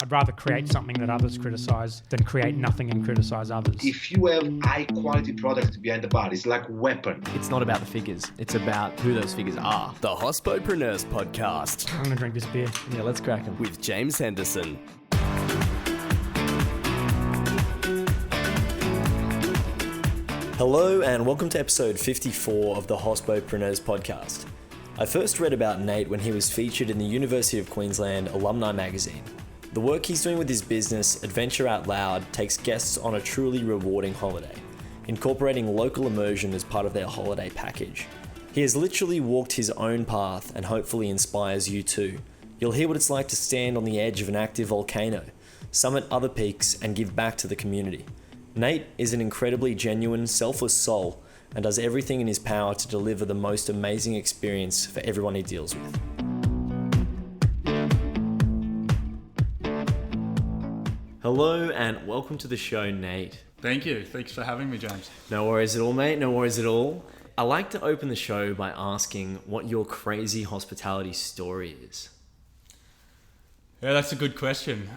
I'd rather create something that others criticise than create nothing and criticise others. If you have high quality product behind the bar, it's like a weapon. It's not about the figures, it's about who those figures are. The Hospopreneurs Podcast. I'm going to drink this beer. Yeah, let's crack them. With James Henderson. Hello and welcome to episode 54 of the Hospopreneurs Podcast. I first read about Nate when he was featured in the University of Queensland Alumni magazine. The work he's doing with his business, Adventure Out Loud, takes guests on a truly rewarding holiday, incorporating local immersion as part of their holiday package. He has literally walked his own path and hopefully inspires you too. You'll hear what it's like to stand on the edge of an active volcano, summit other peaks, and give back to the community. Nate is an incredibly genuine, selfless soul and does everything in his power to deliver the most amazing experience for everyone he deals with. Hello and welcome to the show, Nate. Thank you. Thanks for having me, James. No worries at all, mate. No worries at all. I like to open the show by asking what your crazy hospitality story is. Yeah, that's a good question.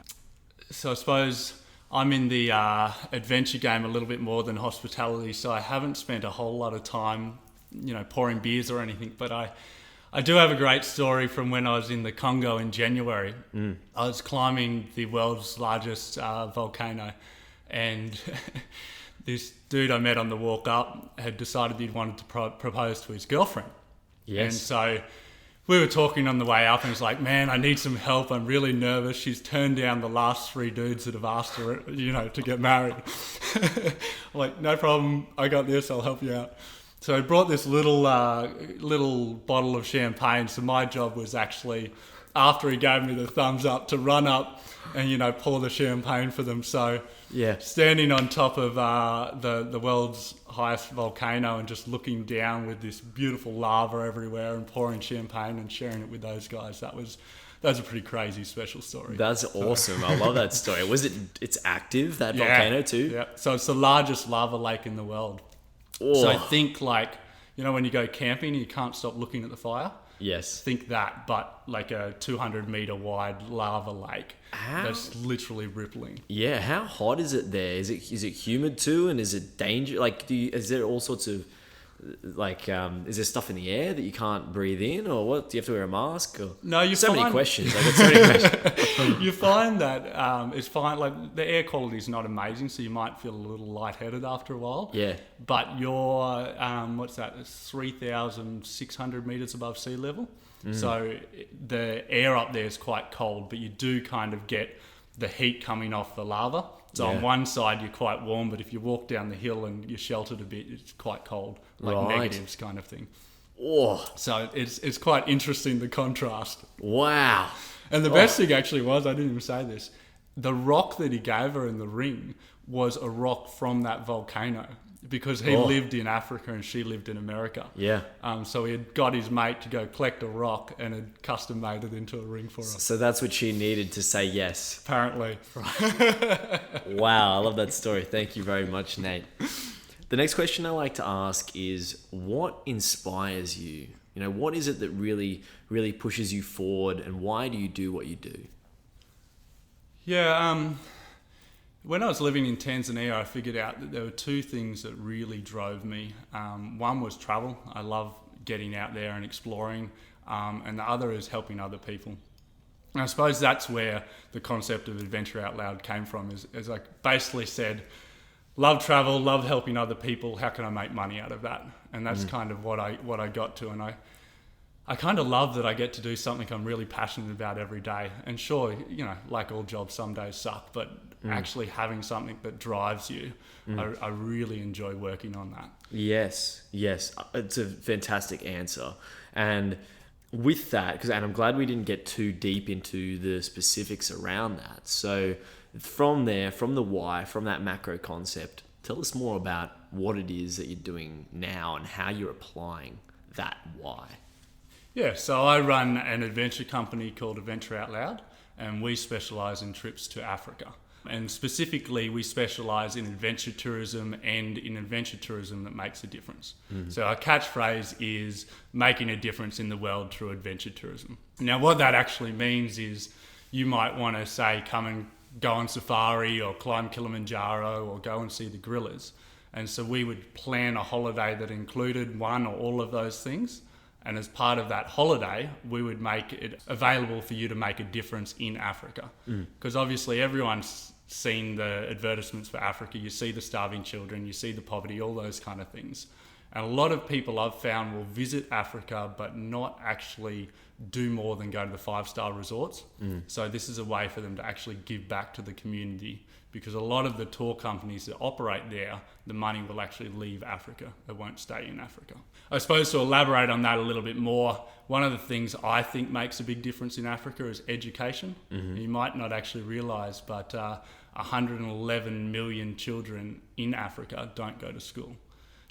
So I suppose I'm in the adventure game a little bit more than hospitality, so I haven't spent a whole lot of time, pouring beers or anything, but I do have a great story from when I was in the Congo in January. I was climbing the world's largest volcano, and this dude I met on the walk up had decided he wanted to propose to his girlfriend. Yes. And so we were talking on the way up, and he's like, man, I need some help. I'm really nervous. She's turned down the last 3 dudes that have asked her, to get married. I'm like, no problem. I got this. I'll help you out. So I brought this little bottle of champagne. So my job was actually, after he gave me the thumbs up, to run up and, pour the champagne for them. So Yeah. standing on top of the world's highest volcano and just looking down with this beautiful lava everywhere and pouring champagne and sharing it with those guys, that was a pretty crazy special story. That's awesome. I love that story. It's active, that volcano too? Yeah. So it's the largest lava lake in the world. Oh. So I think when you go camping, you can't stop looking at the fire. Yes. Think that, but like a 200 meter wide lava lake that's literally rippling. Yeah, how hot is it there? Is it humid too, and is it dangerous? Like, is there all sorts of is there stuff in the air that you can't breathe in, or what? Do you have to wear a mask? Or? No, you so find, many questions. I got so many questions. You find that it's fine. Like the air quality is not amazing, so you might feel a little lightheaded after a while. Yeah. But you're It's 3,600 meters above sea level. So the air up there is quite cold, but you do kind of get the heat coming off the lava. So on one side you're quite warm, but if you walk down the hill and you're sheltered a bit, it's quite cold, like negatives kind of thing. Oh, So it's quite interesting, the contrast. wow. And the best thing actually was, I didn't even say this, the rock that he gave her in the ring was a rock from that volcano, because he lived in Africa and she lived in America. Yeah. So he had got his mate to go collect a rock and had custom made it into a ring for her. So that's what she needed to say yes. Apparently. Wow, I love that story. Thank you very much, Nate. The next question I like to ask is, what inspires you? What is it that really, really pushes you forward, and why do you do what you do? Yeah, when I was living in Tanzania, I figured out that there were 2 things that really drove me. One was travel. I love getting out there and exploring. And the other is helping other people. And I suppose that's where the concept of Adventure Out Loud came from, is I basically said, love travel, love helping other people. How can I make money out of that? And that's kind of what I got to. And I kind of love that I get to do something I'm really passionate about every day. And sure, like all jobs, some days suck, but actually having something that drives you, I really enjoy working on that. Yes. It's a fantastic answer. And with that, and I'm glad we didn't get too deep into the specifics around that. So from there, from the why, from that macro concept, tell us more about what it is that you're doing now and how you're applying that why. Yeah, so I run an adventure company called Adventure Out Loud, and we specialise in trips to Africa. And specifically, we specialise in adventure tourism and in adventure tourism that makes a difference. So our catchphrase is making a difference in the world through adventure tourism. Now, what that actually means is, you might want to say, come and go on safari or climb Kilimanjaro or go and see the gorillas. And so we would plan a holiday that included one or all of those things. And as part of that holiday, we would make it available for you to make a difference in Africa. Because obviously everyone's seen the advertisements for Africa. You see the starving children, you see the poverty, all those kind of things. And a lot of people I've found will visit Africa but not actually do more than go to the 5-star resorts. So this is a way for them to actually give back to the community, because a lot of the tour companies that operate there, the money will actually leave Africa. It won't stay in Africa. I suppose to elaborate on that a little bit more, one of the things I think makes a big difference in Africa is education. You might not actually realise, but 111 million children in Africa don't go to school.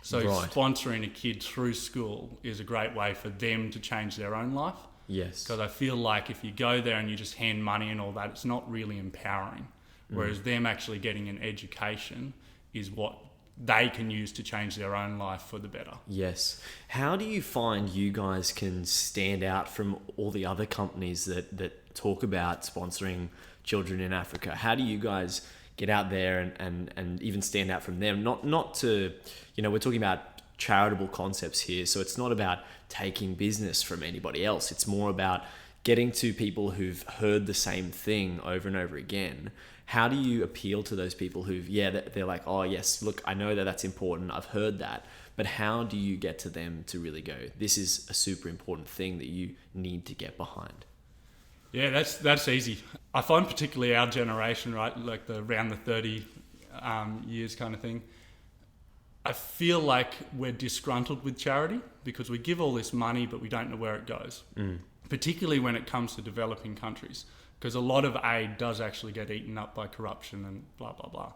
So sponsoring a kid through school is a great way for them to change their own life. Yes. Because I feel like if you go there and you just hand money and all that, it's not really empowering. Whereas them actually getting an education is what they can use to change their own life for the better. Yes. How do you find you guys can stand out from all the other companies that talk about sponsoring children in Africa? How do you guys get out there and even stand out from them? Not to, we're talking about charitable concepts here, so it's not about taking business from anybody else. It's more about getting to people who've heard the same thing over and over again. How do you appeal to those people they're like, oh yes, look, I know that that's important, I've heard that, but how do you get to them to really go, this is a super important thing that you need to get behind? Yeah, that's easy. I find particularly our generation, right, like around the 30 years kind of thing, I feel like we're disgruntled with charity because we give all this money, but we don't know where it goes, particularly when it comes to developing countries, because a lot of aid does actually get eaten up by corruption and blah, blah, blah.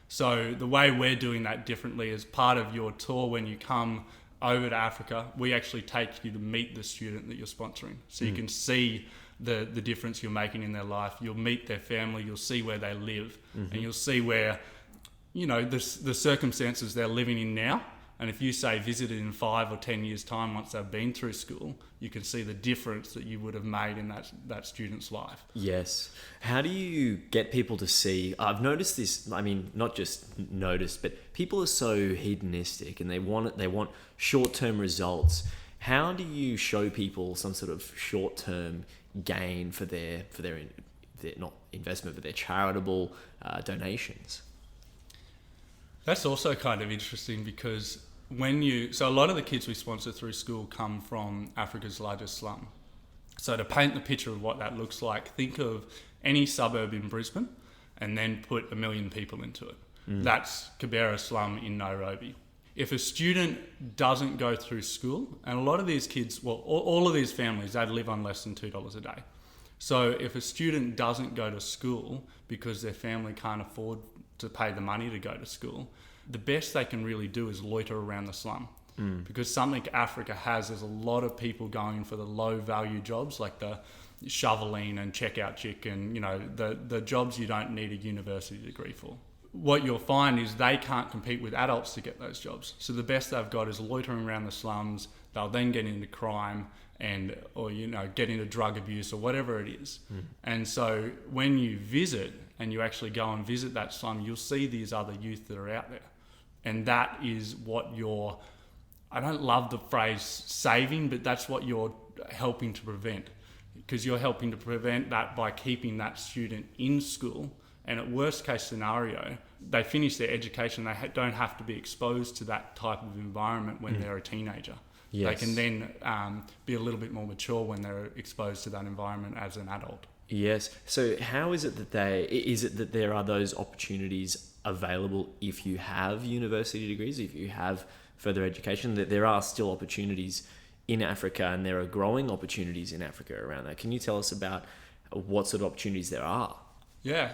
So the way we're doing that differently is part of your tour when you come over to Africa, we actually take you to meet the student that you're sponsoring. So you can see the difference you're making in their life. You'll meet their family, you'll see where they live, and you'll see where, the circumstances they're living in now. And if you say visit it in 5 or 10 years' time once they've been through school, you can see the difference that you would have made in that student's life. Yes. How do you get people to see? I've noticed this, not just noticed, but people are so hedonistic and they want short-term results. How do you show people some sort of short-term gain for their not investment, but their charitable donations? That's also kind of interesting because so a lot of the kids we sponsor through school come from Africa's largest slum. So to paint the picture of what that looks like, think of any suburb in Brisbane and then put 1 million people into it. That's Kibera slum in Nairobi. If a student doesn't go through school, and a lot of these kids, all of these families, they live on less than $2 a day. So if a student doesn't go to school because their family can't afford to pay the money to go to school, the best they can really do is loiter around the slum. Because something Africa has is a lot of people going for the low value jobs like the shoveling and checkout chick and the jobs you don't need a university degree for. What you'll find is they can't compete with adults to get those jobs. So the best they've got is loitering around the slums. They'll then get into crime or get into drug abuse or whatever it is. And so when you visit and you actually go and visit that slum, you'll see these other youth that are out there. And that is what I don't love the phrase saving, but that's what you're helping to prevent. Because you're helping to prevent that by keeping that student in school. And at worst case scenario, they finish their education, they don't have to be exposed to that type of environment when they're a teenager. Yes. They can then be a little bit more mature when they're exposed to that environment as an adult. Yes. So how is it that there are those opportunities available if you have university degrees, if you have further education, that there are still opportunities in Africa and there are growing opportunities in Africa around that? Can you tell us about what sort of opportunities there are? Yeah.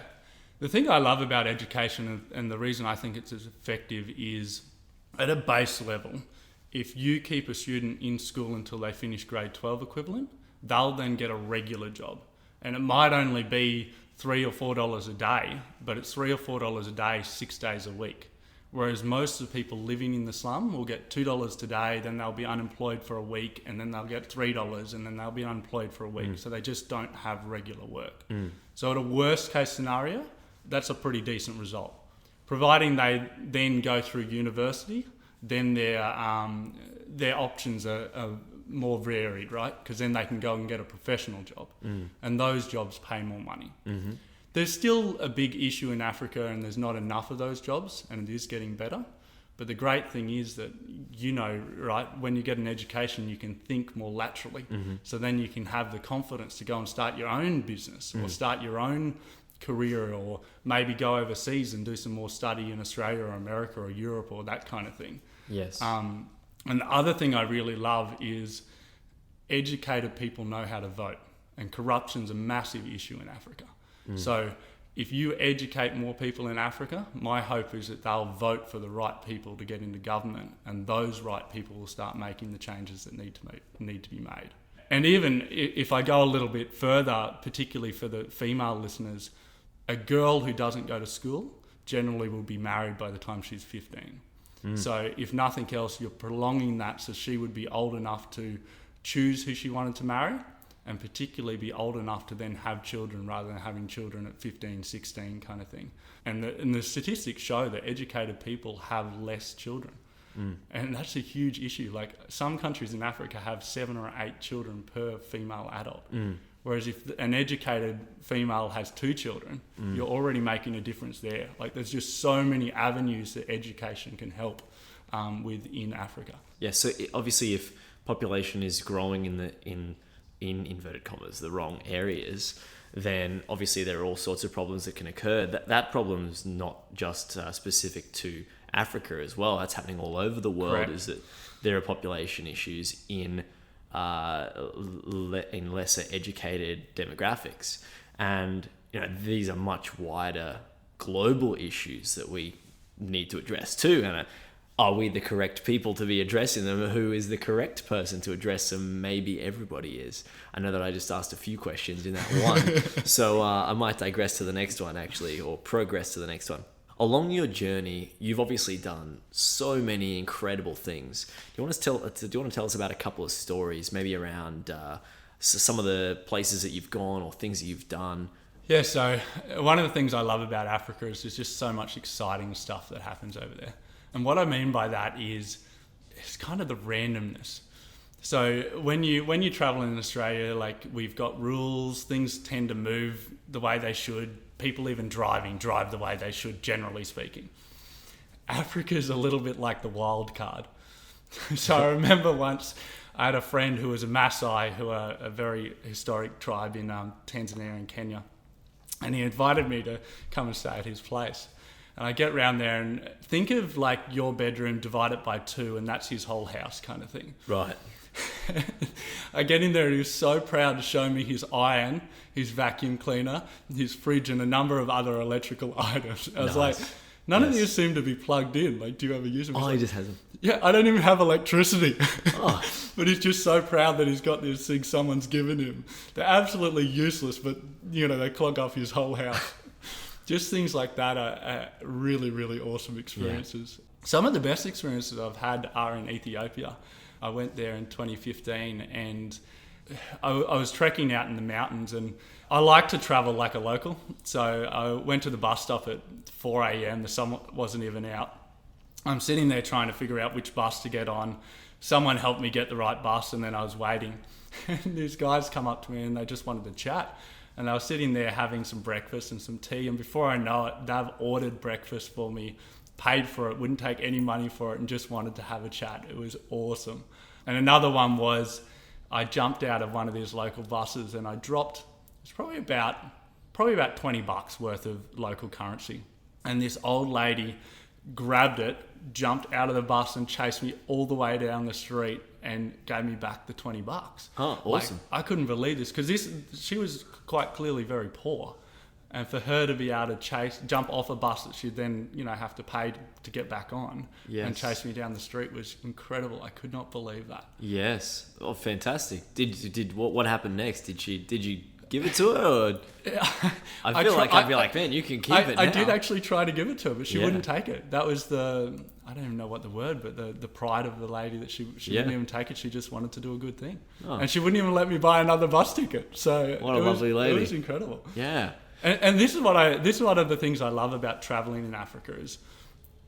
The thing I love about education and the reason I think it's as effective is at a base level, if you keep a student in school until they finish grade 12 equivalent, they'll then get a regular job. And it might only be $3 or $4 a day, but it's $3 or $4 a day, 6 days a week. Whereas most of the people living in the slum will get $2 today, then they'll be unemployed for a week, and then they'll get $3, and then they'll be unemployed for a week. So they just don't have regular work. So at a worst case scenario, that's a pretty decent result. Providing they then go through university, then their options are more varied, right? Because then they can go and get a professional job, and those jobs pay more money. There's still a big issue in Africa, and there's not enough of those jobs, and it is getting better. But the great thing is that, right, when you get an education, you can think more laterally. So then you can have the confidence to go and start your own business or start your own career, or maybe go overseas and do some more study in Australia or America or Europe or that kind of thing. Yes. And the other thing I really love is educated people know how to vote, and corruption's a massive issue in Africa. So if you educate more people in Africa, my hope is that they'll vote for the right people to get into government, and those right people will start making the changes that need to be made. And even if I go a little bit further, particularly for the female listeners, a girl who doesn't go to school generally will be married by the time she's 15. So if nothing else, you're prolonging that, so she would be old enough to choose who she wanted to marry, and particularly be old enough to then have children rather than having children at 15, 16 kind of thing. And the statistics show that educated people have less children. And that's a huge issue. Like, some countries in Africa have 7 or 8 children per female adult. Whereas if an educated female has 2 children, you're already making a difference there. Like, there's just so many avenues that education can help with in Africa. Yeah, so obviously if population is growing in inverted commas, the wrong areas, then obviously there are all sorts of problems that can occur. That problem is not just specific to Africa as well. That's happening all over the world. Correct. Is that there are population issues in lesser educated demographics, and these are much wider global issues that we need to address too. And are we the correct people to be addressing them? Who is the correct person to address them? Maybe everybody is. I know that I just asked a few questions in that one. So I might digress to the next one, actually, or progress to the next one. Along your journey, you've obviously done so many incredible things. Do you want to tell us about a couple of stories, maybe around some of the places that you've gone or things that you've done? Yeah, so one of the things I love about Africa is there's just so much exciting stuff that happens over there. And what I mean by that is it's kind of the randomness. So when you travel in Australia, like, we've got rules, things tend to move the way they should. People even drive the way they should, generally speaking. Africa is a little bit like the wild card. So I remember once I had a friend who was a Maasai, who are a very historic tribe in Tanzania and Kenya. And he invited me to come and stay at his place. And I get round there and think of like your bedroom, divide it by 2, and that's his whole house kind of thing. Right. I get in there and he was so proud to show me his iron, his vacuum cleaner, his fridge, and a number of other electrical items. I was like, none of these seem to be plugged in. Like, do you ever use them? Oh, he just has them. Yeah, I don't even have electricity. Oh. But he's just so proud that he's got these things someone's given him. They're absolutely useless, but, they clog off his whole house. Just things like that are really, really awesome experiences. Yeah. Some of the best experiences I've had are in Ethiopia. I went there in 2015 and I was trekking out in the mountains, and I like to travel like a local. So I went to the bus stop at 4 a.m. The sun wasn't even out. I'm sitting there trying to figure out which bus to get on. Someone helped me get the right bus, and then I was waiting. And these guys come up to me and they just wanted to chat. And I was sitting there having some breakfast and some tea, and before I know it, they've ordered breakfast for me, paid for it, wouldn't take any money for it, and just wanted to have a chat. It was awesome. And another one was I jumped out of one of these local buses and I dropped, it's probably about $20 worth of local currency. And this old lady grabbed it, jumped out of the bus and chased me all the way down the street and gave me back the $20. Oh, awesome. Like, I couldn't believe this because she was quite clearly very poor. And for her to be able to jump off a bus that she'd then, have to pay to get back on, and chase me down the street was incredible. I could not believe that. Yes. Oh, fantastic. What happened next? Did you give it to her? Or... I feel like I'd be like, man, you can keep it now. I did actually try to give it to her, but she Yeah. wouldn't take it. That was I don't even know what the word, but the pride of the lady that she wouldn't even take it. She just wanted to do a good thing. Oh. And she wouldn't even let me buy another bus ticket. So What a lovely lady. It was incredible. Yeah. And this is one of the things I love about traveling in Africa is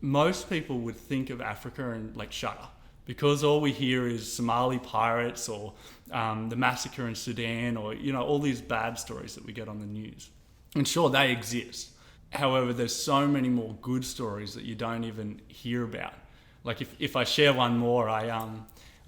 most people would think of Africa and like shudder, because all we hear is Somali pirates or the massacre in Sudan, or all these bad stories that we get on the news. And sure, they exist. However, there's so many more good stories that you don't even hear about. Like if I share one more, I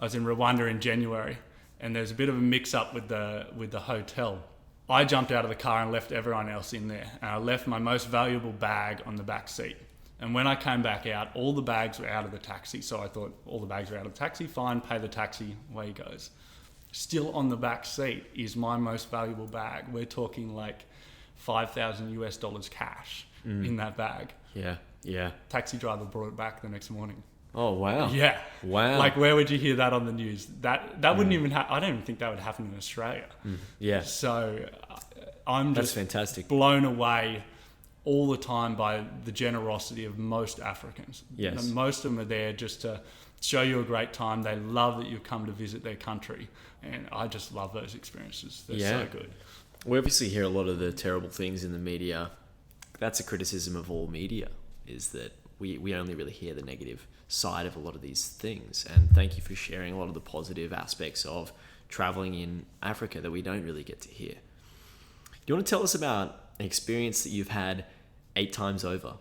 was in Rwanda in January, and there's a bit of a mix-up with the hotel. I jumped out of the car and left everyone else in there, and I left my most valuable bag on the back seat. And when I came back out, all the bags were out of the taxi. So I thought, all the bags are out of the taxi, fine, pay the taxi, away he goes. Still on the back seat is my most valuable bag. We're talking like $5,000 cash in that bag. Yeah. Taxi driver brought it back the next morning. Oh, wow. Yeah. Wow. Like, where would you hear that on the news? That wouldn't even I don't even think that would happen in Australia. Yeah. So I'm That's just fantastic. blown away all the time by the generosity of most Africans. Yes. And most of them are there just to show you a great time. They love that you've come to visit their country. And I just love those experiences. They're so good. We obviously hear a lot of the terrible things in the media. That's a criticism of all media, is that we only really hear the negative side of a lot of these things. And thank you for sharing a lot of the positive aspects of traveling in Africa that we don't really get to hear. Do you want to tell us about an experience that you've had 8 times over?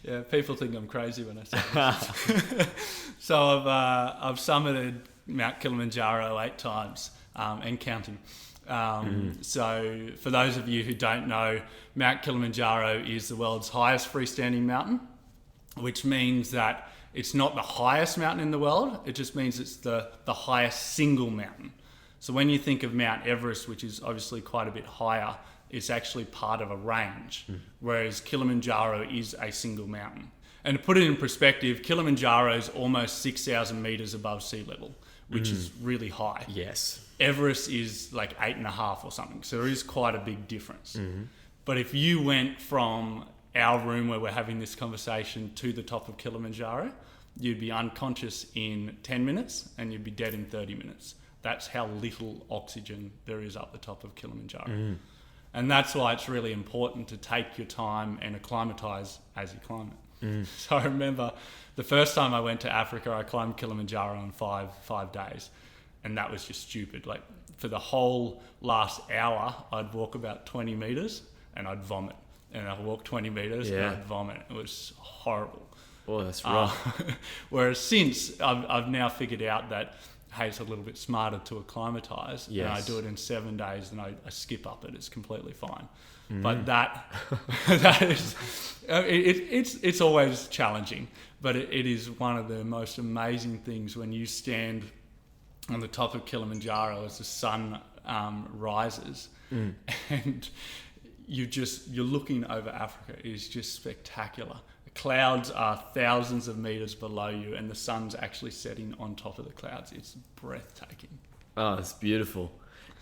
Yeah, people think I'm crazy when I say this. So I've summited Mount Kilimanjaro 8 times and counting. So for those of you who don't know, Mount Kilimanjaro is the world's highest freestanding mountain, which means that it's not the highest mountain in the world. It just means it's the highest single mountain. So when you think of Mount Everest, which is obviously quite a bit higher, it's actually part of a range, whereas Kilimanjaro is a single mountain. And to put it in perspective, Kilimanjaro is almost 6,000 meters above sea level, which is really high. Yes. Everest is like 8.5 or something, so there is quite a big difference. But if you went from our room where we're having this conversation to the top of Kilimanjaro, you'd be unconscious in 10 minutes and you'd be dead in 30 minutes. That's how little oxygen there is up the top of Kilimanjaro. And that's why it's really important to take your time and acclimatise as you climb it. So I remember the first time I went to Africa, I climbed Kilimanjaro in five days. And that was just stupid. Like, for the whole last hour, I'd walk about 20 metres and I'd vomit. And I'd walk 20 metres and I'd vomit. It was horrible. Oh, that's rough. Whereas since I've now figured out that, hey, it's a little bit smarter to acclimatise. Yes. And I do it in 7 days and I skip up it. It's completely fine. But that is, it's always challenging. But it is one of the most amazing things when you stand on the top of Kilimanjaro as the sun rises, and you're looking over Africa. It is just spectacular. The clouds are thousands of meters below you, and the sun's actually setting on top of the clouds. It's breathtaking. Oh, it's beautiful.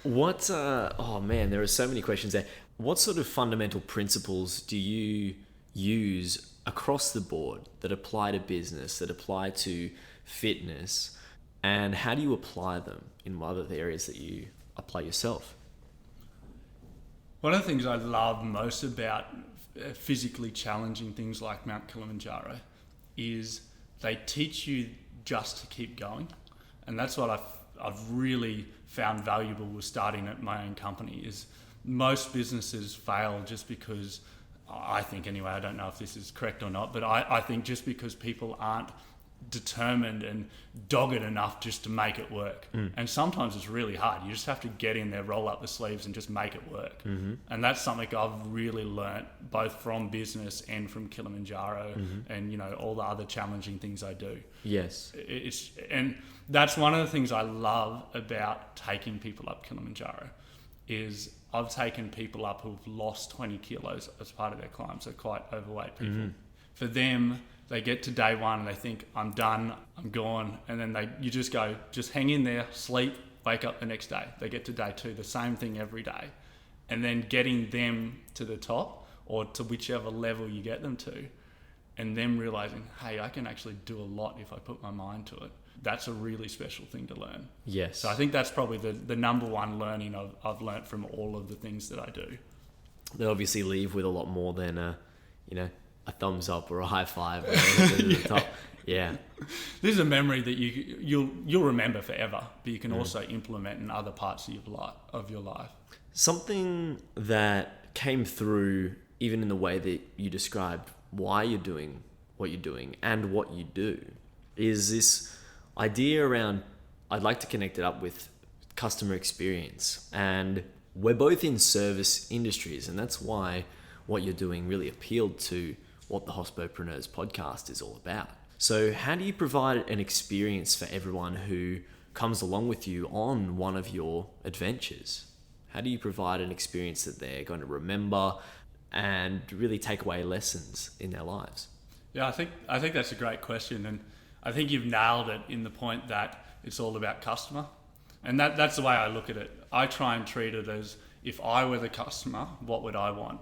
What? Oh man, there are so many questions there. What sort of fundamental principles do you use across the board that apply to business, that apply to fitness? And how do you apply them in other areas that you apply yourself? One of the things I love most about physically challenging things like Mount Kilimanjaro is they teach you just to keep going. And that's what I've really found valuable with starting at my own company is most businesses fail just because, I think anyway, I don't know if this is correct or not, but I think just because people aren't determined and dogged enough just to make it work. And sometimes it's really hard. You just have to get in there, roll up the sleeves and just make it work. And that's something I've really learnt both from business and from Kilimanjaro and all the other challenging things I do. Yes. And that's one of the things I love about taking people up Kilimanjaro is I've taken people up who've lost 20 kilos as part of their climb, so quite overweight people. For them, they get to day one and they think, I'm done, I'm gone. And then you just go, just hang in there, sleep, wake up the next day, they get to day 2, the same thing every day. And then getting them to the top or to whichever level you get them to, and them realizing, hey, I can actually do a lot if I put my mind to it. That's a really special thing to learn. Yes. So I think that's probably the number one learning I've learned from all of the things that I do. They obviously leave with a lot more than a thumbs up or a high five at the top. Yeah. This is a memory that you'll remember forever, but you can also implement in other parts of your life. Something That came through even in the way that you described why you're doing what you're doing and what you do is this idea around, I'd like to connect it up with customer experience. And we're both in service industries, and that's why what you're doing really appealed to what the Hospopreneurs podcast is all about. So how do you provide an experience for everyone who comes along with you on one of your adventures? How do you provide an experience that they're going to remember and really take away lessons in their lives? Yeah, I think that's a great question, and I think you've nailed it in the point that it's all about customer. And that's the way I look at it. I try and treat it as, if I were the customer, what would I want?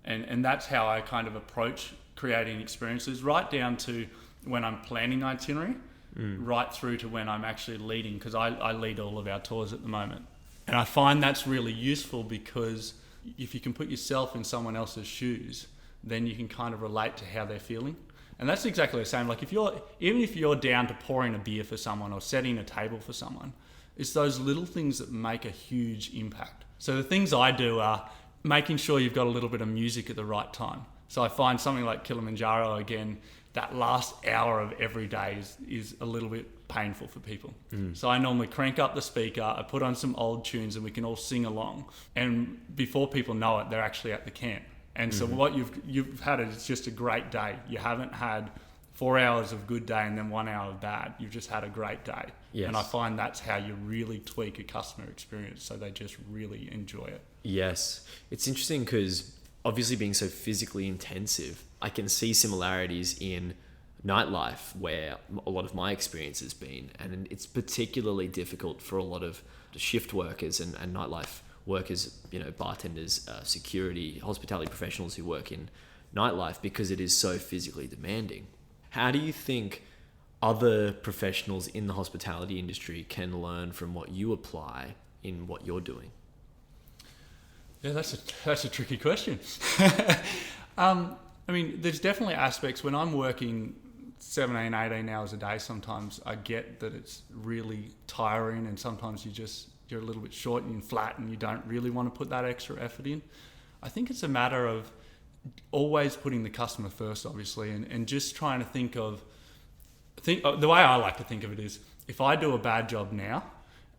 And that's how I kind of approach creating experiences, right down to when I'm planning itinerary, right through to when I'm actually leading, because I lead all of our tours at the moment. And I find that's really useful because if you can put yourself in someone else's shoes, then you can kind of relate to how they're feeling. And that's exactly the same. Like even if you're down to pouring a beer for someone or setting a table for someone, it's those little things that make a huge impact. So the things I do are making sure you've got a little bit of music at the right time. So I find something like Kilimanjaro, again, that last hour of every day is a little bit painful for people. So I normally crank up the speaker, I put on some old tunes, and we can all sing along. And before people know it, they're actually at the camp. And so what you've had is just a great day. You haven't had 4 hours of good day and then 1 hour of bad. You've just had a great day. Yes. And I find that's how you really tweak a customer experience so they just really enjoy it. Yes. It's interesting because obviously being so physically intensive, I can see similarities in nightlife where a lot of my experience has been, and it's particularly difficult for a lot of shift workers and nightlife workers, bartenders, security, hospitality professionals who work in nightlife, because it is so physically demanding. How do you think other professionals in the hospitality industry can learn from what you apply in what you're doing? Yeah, that's a tricky question. I mean, there's definitely aspects when I'm working 17, 18 hours a day. Sometimes I get that it's really tiring, and sometimes you're a little bit short and flat and you don't really want to put that extra effort in. I think it's a matter of always putting the customer first, obviously, and just trying to think the way I like to think of it is, if I do a bad job now,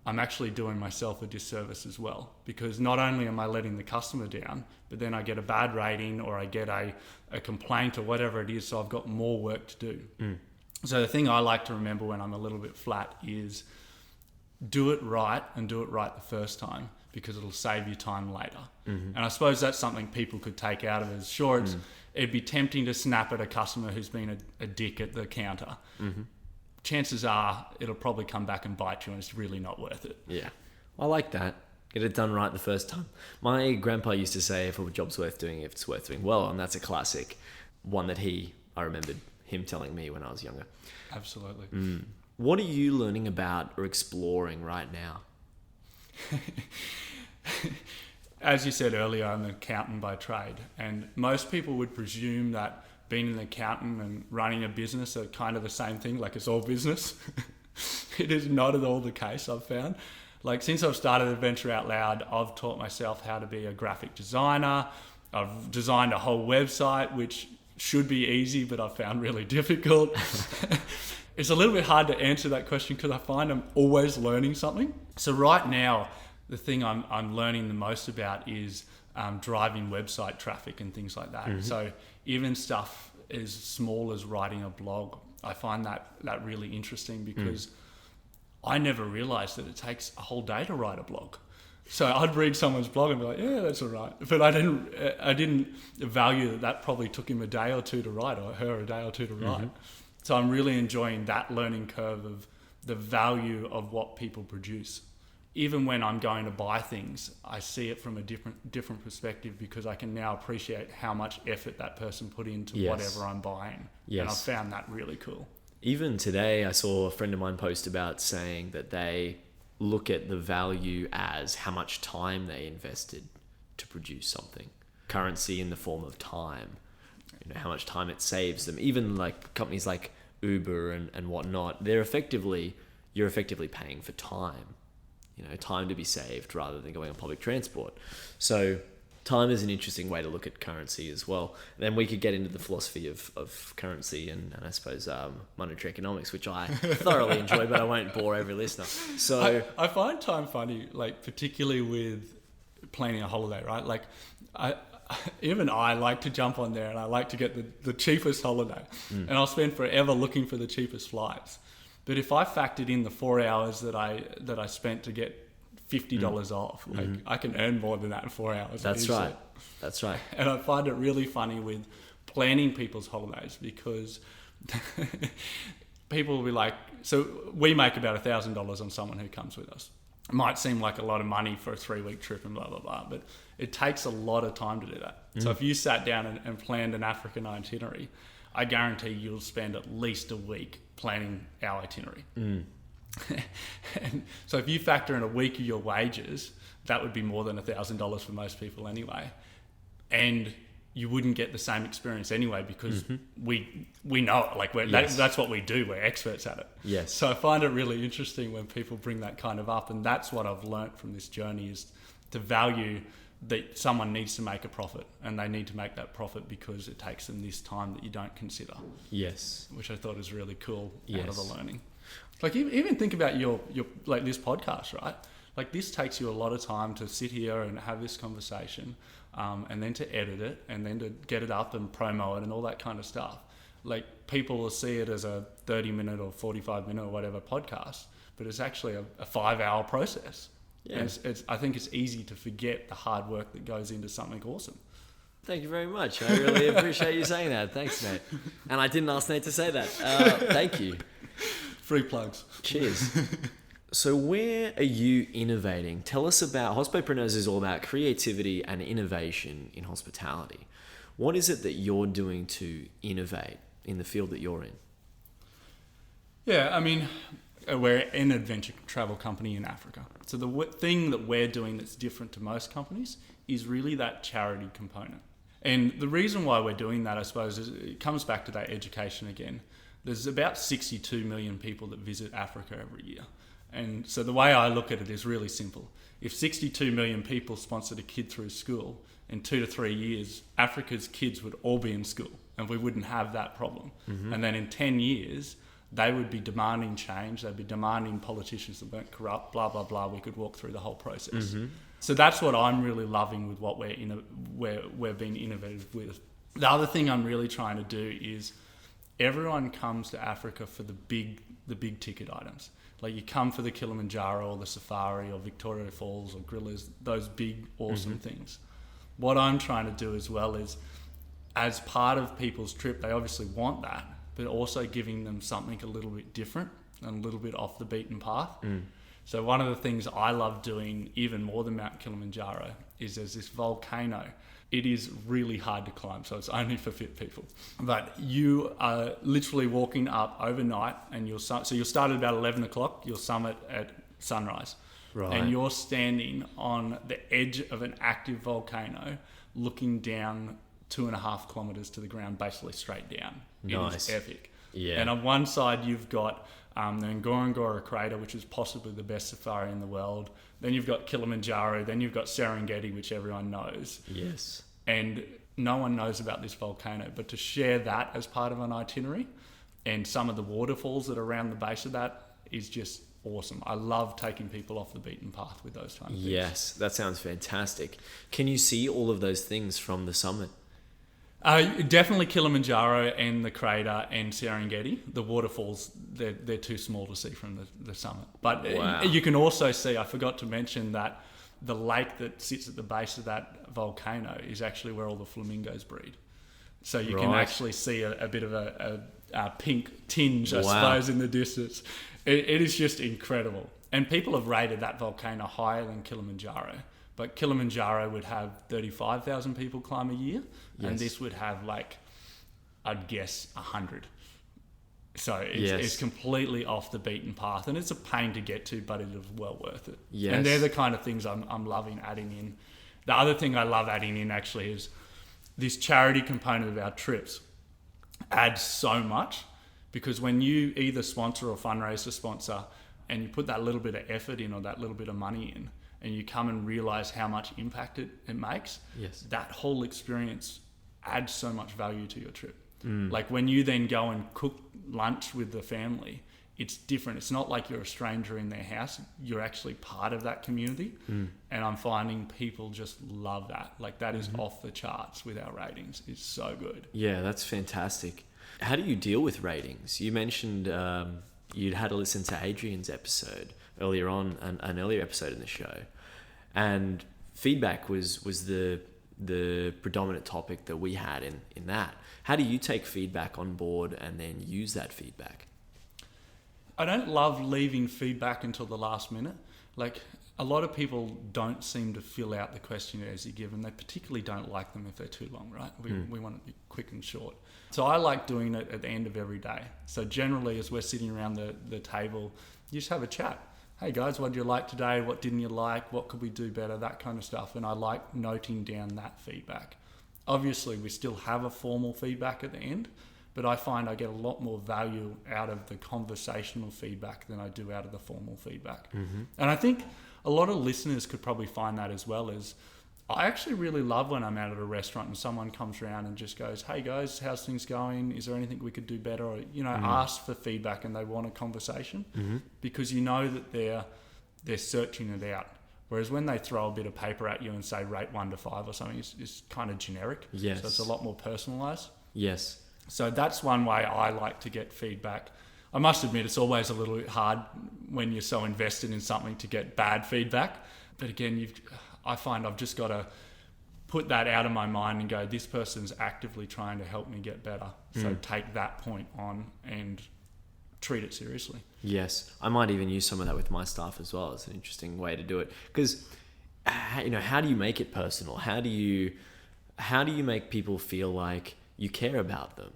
I'm actually doing myself a disservice as well, because not only am I letting the customer down, but then I get a bad rating or I get a complaint or whatever it is, so I've got more work to do. So the thing I like to remember when I'm a little bit flat is do it right, and do it right the first time, because it'll save you time later. And I suppose that's something people could take out of it. Sure, it'd be tempting to snap at a customer who's been a dick at the counter. Chances are it'll probably come back and bite you, and it's really not worth it. Yeah, I like that. Get it done right the first time. My grandpa used to say, if a job's worth doing, if it's worth doing well, and that's a classic one that I remembered him telling me when I was younger. Absolutely. What are you learning about or exploring right now? As you said earlier, I'm an accountant by trade, and most people would presume that being an accountant and running a business are kind of the same thing, like it's all business. It is not at all the case, I've found. Like, since I've started Adventure Out Loud, I've taught myself how to be a graphic designer. I've designed a whole website, which should be easy, but I've found really difficult. It's a little bit hard to answer that question because I find I'm always learning something. So right now, the thing I'm learning the most about is driving website traffic and things like that. So even stuff as small as writing a blog, I find that really interesting, because I never realized that it takes a whole day to write a blog. So I'd read someone's blog and be like, yeah, that's all right. But I didn't value that probably took him a day or two to write, or her a day or two to write. So I'm really enjoying that learning curve of the value of what people produce. even when I'm going to buy things, I see it from a different perspective, because I can now appreciate how much effort that person put into whatever I'm buying. Yes. And I found that really cool. Even today, I saw a friend of mine post about saying that they look at the value as how much time they invested to produce something. Currency in the form of time. You know, how much time it saves them. Even like companies like Uber and whatnot, you're effectively paying for time. You know, time to be saved rather than going on public transport. So time is an interesting way to look at currency as well. And then we could get into the philosophy of currency and I suppose monetary economics, which I thoroughly enjoy, but I won't bore every listener. So I find time funny, like particularly with planning a holiday, right? Like even I like to jump on there and I like to get the cheapest holiday, and I'll spend forever looking for the cheapest flights. But if I factored in the 4 hours that I spent to get $50 off, like I can earn more than that in 4 hours. That's right. That's right. And I find it really funny with planning people's holidays, because people will be like, so we make about $1,000 on someone who comes with us. It might seem like a lot of money for a 3-week trip and blah, blah, blah, but it takes a lot of time to do that. So if you sat down and planned an African itinerary, I guarantee you'll spend at least a week planning our itinerary. And so if you factor in a week of your wages, that would be more than $1,000 for most people anyway. And you wouldn't get the same experience anyway, because we know it. Like that's what we do. We're experts at it. Yes. So I find it really interesting when people bring that kind of up, and that's what I've learnt from this journey, is to value that someone needs to make a profit, and they need to make that profit because it takes them this time that you don't consider. Yes. Which I thought is really cool Yes. out of the learning. Like even think about your like this podcast, right? Like this takes you a lot of time to sit here and have this conversation, and then to edit it, and then to get it up and promo it and all that kind of stuff. Like people will see it as a 30-minute or 45-minute or whatever podcast, but it's actually a 5-hour process. Yeah. And I think it's easy to forget the hard work that goes into something awesome. Thank you very much. I really appreciate you saying that. Thanks, Nate. And I didn't ask Nate to say that. Thank you. Free plugs. Cheers. So where are you innovating? Tell us about Hospopreneurs is all about creativity and innovation in hospitality. What is it that you're doing to innovate in the field that you're in? Yeah, I mean, we're an adventure travel company in Africa. So the thing that we're doing that's different to most companies is really that charity component. And the reason why we're doing that, I suppose, is it comes back to that education again. There's about 62 million people that visit Africa every year. And so the way I look at it is really simple. If 62 million people sponsored a kid through school, in 2 to 3 years, Africa's kids would all be in school and we wouldn't have that problem. And then in 10 years, they would be demanding change. They'd be demanding politicians that weren't corrupt, blah, blah, blah. We could walk through the whole process. So that's what I'm really loving with what we're being innovative with. The other thing I'm really trying to do is everyone comes to Africa for the big ticket items. Like you come for the Kilimanjaro or the Safari or Victoria Falls or Gorillas, those big, awesome things. What I'm trying to do as well is, as part of people's trip, they obviously want that, but also giving them something a little bit different and a little bit off the beaten path. So one of the things I love doing even more than Mount Kilimanjaro is there's this volcano. It is really hard to climb, so it's only for fit people. But you are literally walking up overnight, and you'll start at about 11 o'clock, you'll summit at sunrise. Right. And you're standing on the edge of an active volcano looking down 2.5 kilometres to the ground, basically straight down. Nice. It is epic. Yeah. And on one side, you've got the Ngorongoro crater, which is possibly the best safari in the world. Then you've got Kilimanjaro. Then you've got Serengeti, which everyone knows. Yes. And no one knows about this volcano. But to share that as part of an itinerary and some of the waterfalls that are around the base of that is just awesome. I love taking people off the beaten path with those kind of things. Yes, that sounds fantastic. Can you see all of those things from the summit? Definitely Kilimanjaro and the crater and Serengeti. The waterfalls, they're too small to see from the summit. But Wow. You can also see, I forgot to mention that the lake that sits at the base of that volcano is actually where all the flamingos breed. So you can Right. actually see a bit of a pink tinge, I Wow. suppose, in the distance. It is just incredible. And people have rated that volcano higher than Kilimanjaro. But Kilimanjaro would have 35,000 people climb a year. Yes. And this would have like, I'd guess 100. So it's completely off the beaten path, and it's a pain to get to, but it is well worth it. Yes. And they're the kind of things I'm loving adding in. The other thing I love adding in actually is this charity component of our trips adds so much, because when you either sponsor or fundraise a sponsor and you put that little bit of effort in or that little bit of money in, and you come and realize how much impact it makes, that whole experience adds so much value to your trip. Like when you then go and cook lunch with the family, it's different. It's not like you're a stranger in their house. You're actually part of that community. And I'm finding people just love that. Like that is off the charts with our ratings. It's so good. Yeah, that's fantastic. How do you deal with ratings? You mentioned you'd had to listen to Adrian's episode earlier on, an earlier episode in the show. And feedback was the predominant topic that we had in that. How do you take feedback on board and then use that feedback? I don't love leaving feedback until the last minute. Like a lot of people don't seem to fill out the questionnaires you give, and they particularly don't like them if they're too long, right? We want to be quick and short. So I like doing it at the end of every day. So generally as we're sitting around the table, you just have a chat. Hey guys, what did you like today? What didn't you like? What could we do better? That kind of stuff. And I like noting down that feedback. Obviously, we still have a formal feedback at the end, but I find I get a lot more value out of the conversational feedback than I do out of the formal feedback. And I think a lot of listeners could probably find that as well. As I actually really love when I'm out at a restaurant and someone comes around and just goes, hey guys, how's things going? Is there anything we could do better? Or, ask for feedback, and they want a conversation because you know that they're searching it out. Whereas when they throw a bit of paper at you and say rate 1 to 5 or something, it's kind of generic. Yes. So it's a lot more personalised. Yes. So that's one way I like to get feedback. I must admit, it's always a little bit hard when you're so invested in something to get bad feedback. But again, I find I've just got to put that out of my mind and go, this person's actively trying to help me get better. So take that point on and treat it seriously. Yes, I might even use some of that with my staff as well. It's an interesting way to do it, because how do you make it personal? How do you make people feel like you care about them?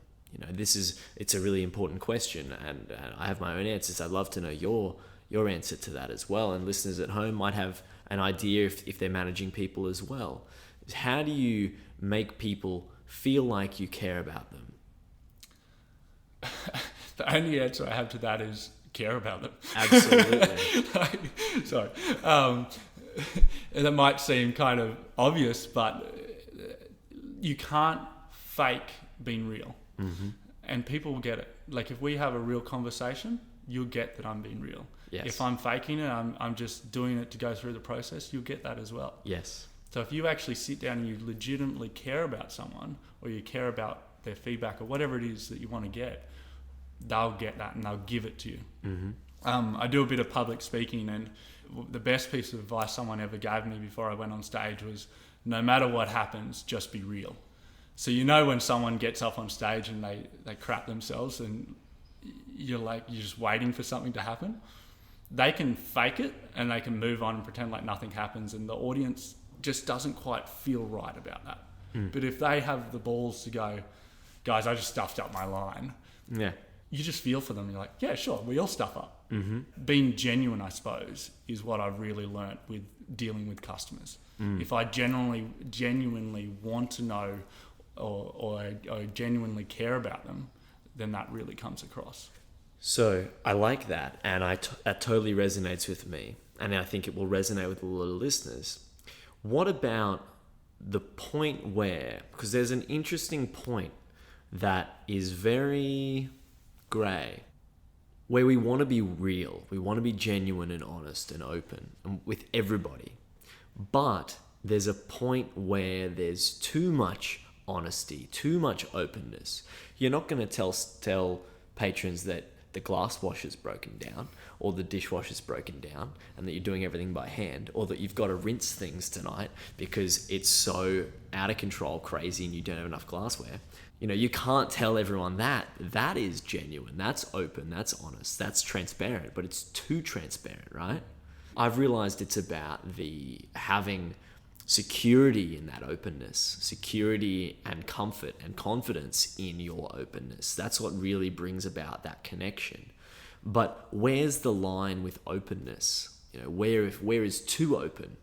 It's a really important question, and I have my own answers. I'd love to know your answer to that as well. And listeners at home might have an idea if they're managing people as well. How do you make people feel like you care about them? The only answer I have to that is care about them. Absolutely. Sorry. And that might seem kind of obvious, but you can't fake being real. And people will get it. Like if we have a real conversation, you'll get that I'm being real. Yes. If I'm faking it, I'm just doing it to go through the process, you'll get that as well. Yes. So if you actually sit down and you legitimately care about someone, or you care about their feedback or whatever it is that you want to get, they'll get that and they'll give it to you. I do a bit of public speaking, and the best piece of advice someone ever gave me before I went on stage was, no matter what happens, just be real. So when someone gets up on stage and they crap themselves and you're just waiting for something to happen, they can fake it and they can move on and pretend like nothing happens, and the audience just doesn't quite feel right about that. But if they have the balls to go, guys, I just stuffed up my line. Yeah. You just feel for them. You're like, yeah, sure, we all stuff up. Being genuine, I suppose, is what I've really learnt with dealing with customers. If I genuinely want to know or I genuinely care about them, then that really comes across. So I like that, and that totally resonates with me, and I think it will resonate with a lot of listeners. What about the point where, because there's an interesting point that is very grey, where we want to be real, we want to be genuine and honest and open with everybody, but there's a point where there's too much honesty, too much openness. You're not going to tell patrons that the glass washer's broken down or the dishwasher's broken down and that you're doing everything by hand, or that you've got to rinse things tonight because it's so out of control, crazy, and you don't have enough glassware. You know, you can't tell everyone that. That is genuine. That's open. That's honest. That's transparent. But it's too transparent, right? I've realized it's about the having security in that openness, security and comfort and confidence in your openness. That's what really brings about that connection. But where's the line with openness? You know, where is too open?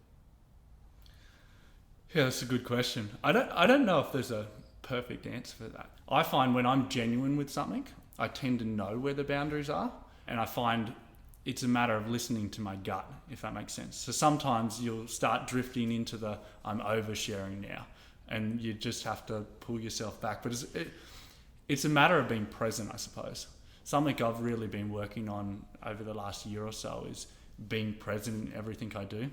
Yeah, that's a good question. I don't know if there's a perfect answer for that. I find when I'm genuine with something, I tend to know where the boundaries are, and I find it's a matter of listening to my gut, if that makes sense. So sometimes you'll start drifting into the I'm oversharing now, and you just have to pull yourself back. But it's a matter of being present, I suppose. Something I've really been working on over the last year or so is being present in everything I do,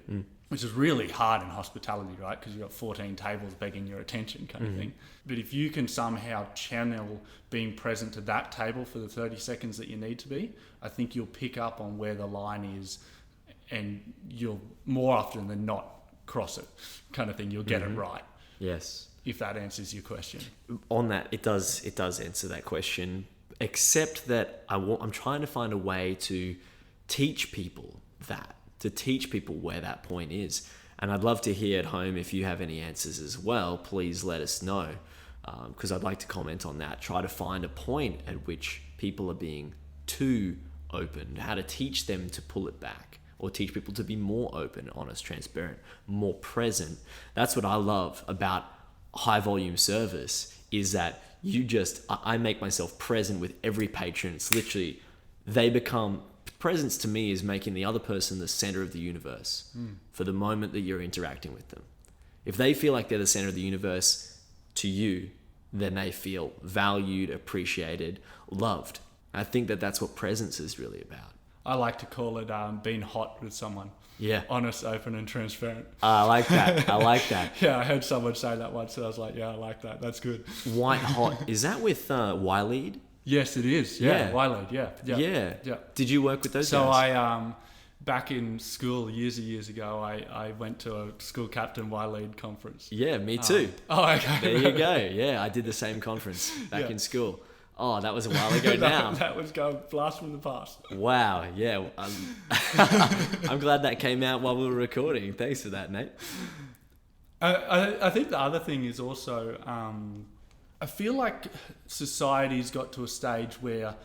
which is really hard in hospitality, right? Because you've got 14 tables begging your attention kind of thing. But if you can somehow channel being present to that table for the 30 seconds that you need to be, I think you'll pick up on where the line is, and you'll more often than not cross it kind of thing. You'll get it right. Yes. If that answers your question. On that, it does answer that question, except that I'm trying to find a way to teach people where that point is. And I'd love to hear at home if you have any answers as well. Please let us know, because I'd like to comment on that. Try to find a point at which people are being too open, how to teach them to pull it back, or teach people to be more open, honest, transparent, more present. That's what I love about high volume service, is that I make myself present with every patron. It's literally, presence to me is making the other person the center of the universe for the moment that you're interacting with them. If they feel like they're the center of the universe to you, then they feel valued, appreciated, loved. I think that that's what presence is really about. I like to call it being hot with someone. Yeah. Honest, open, and transparent. I like that. Yeah, I heard someone say that once, and I was like, yeah, I like that. That's good. White hot. Is that with Wiley? Yes, it is. Yeah. Wiley, yeah. Did you work with those so guys? I, back in school years ago, I went to a school captain Wiley conference. Yeah, me too. Okay. There you go. Yeah, I did the same conference back in school. Oh, that was a while ago now. That was going blast from the past. Wow, yeah. I'm glad that came out while we were recording. Thanks for that, Nate. I think the other thing is also, I feel like society's got to a stage where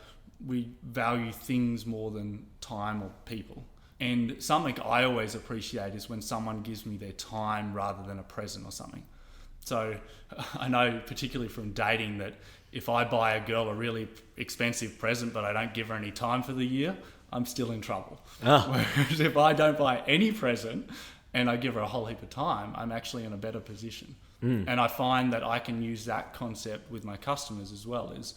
we value things more than time or people. And something I always appreciate is when someone gives me their time rather than a present or something. So I know particularly from dating that if I buy a girl a really expensive present but I don't give her any time for the year, I'm still in trouble. Whereas if I don't buy any present and I give her a whole heap of time, I'm actually in a better position. And I find that I can use that concept with my customers as well, is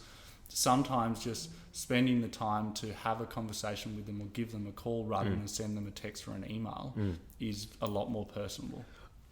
sometimes just spending the time to have a conversation with them or give them a call rather than send them a text or an email is a lot more personable.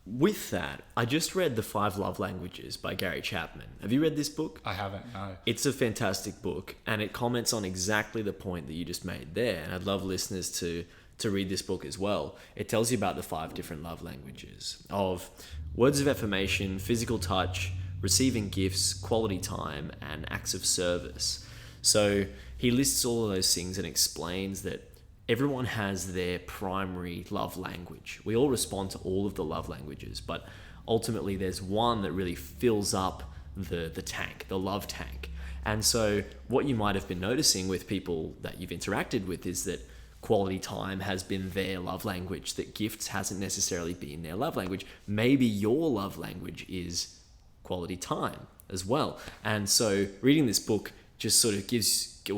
With that, I just read The 5 Love Languages by Gary Chapman. Have you read this book? I haven't, no. It's a fantastic book, and it comments on exactly the point that you just made there. And I'd love listeners to read this book as well. It tells you about the 5 different love languages of words of affirmation, physical touch, receiving gifts, quality time, and acts of service. So he lists all of those things and explains that everyone has their primary love language. We all respond to all of the love languages, but ultimately there's one that really fills up the tank, the love tank. And so what you might have been noticing with people that you've interacted with is that quality time has been their love language, that gifts hasn't necessarily been their love language. Maybe your love language is quality time as well. And so reading this book just sort of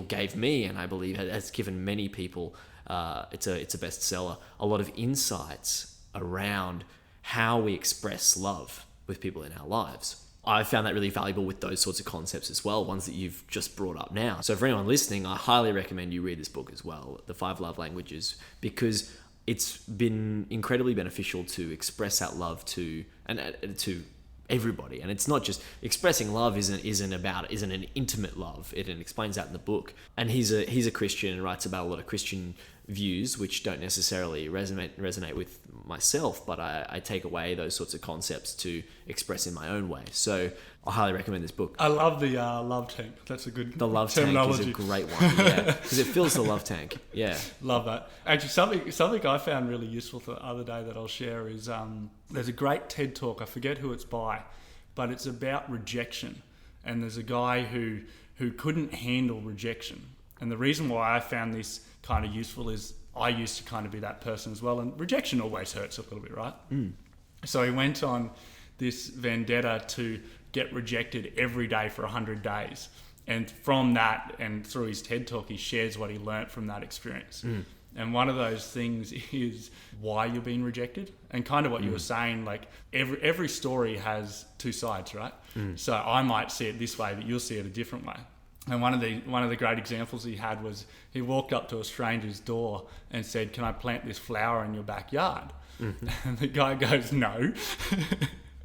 gave me, and I believe has given many people, it's a bestseller, a lot of insights around how we express love with people in our lives. I found that really valuable with those sorts of concepts as well, ones that you've just brought up now. So for anyone listening, I highly recommend you read this book as well, The 5 Love Languages, because it's been incredibly beneficial to express that love to everybody. And it's not just expressing love isn't an intimate love. It explains that in the book. And he's a Christian and writes about a lot of Christian views which don't necessarily resonate with myself, but I take away those sorts of concepts to express in my own way. So I highly recommend this book. I love the love tank. That's a good The love terminology. tank is a great one, yeah, because it fills the love tank. Yeah, Love that. Actually, something I found really useful the other day that I'll share is there's a great TED talk. I forget who it's by, but it's about rejection. And there's a guy who couldn't handle rejection. And the reason why I found this kind of useful is I used to kind of be that person as well. And rejection always hurts a little bit, right? So he went on this vendetta to get rejected every day for 100 days. And from that, and through his TED talk, he shares what he learnt from that experience. And one of those things is why you're being rejected, and kind of what you were saying, like every story has two sides, right? So I might see it this way, but you'll see it a different way. And one of the great examples he had was he walked up to a stranger's door and said, "Can I plant this flower in your backyard?" And the guy goes, "No."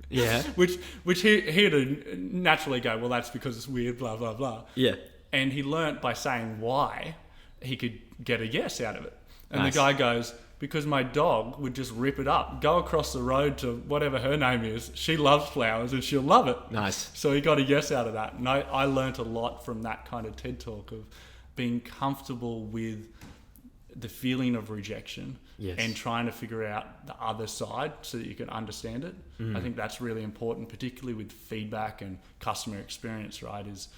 yeah, Which he'd naturally go, "Well, that's because it's weird, blah, blah, blah." yeah. And he learnt by saying why he could get a yes out of it. And Nice. the guy goes, "Because my dog would just rip it up, go across the road to whatever her name is. She loves flowers and she'll love it." Nice. So he got a yes out of that. And I learnt a lot from that kind of TED talk of being comfortable with the feeling of rejection. Yes. And trying to figure out the other side so that you can understand it. I think that's really important, particularly with feedback and customer experience, right? Is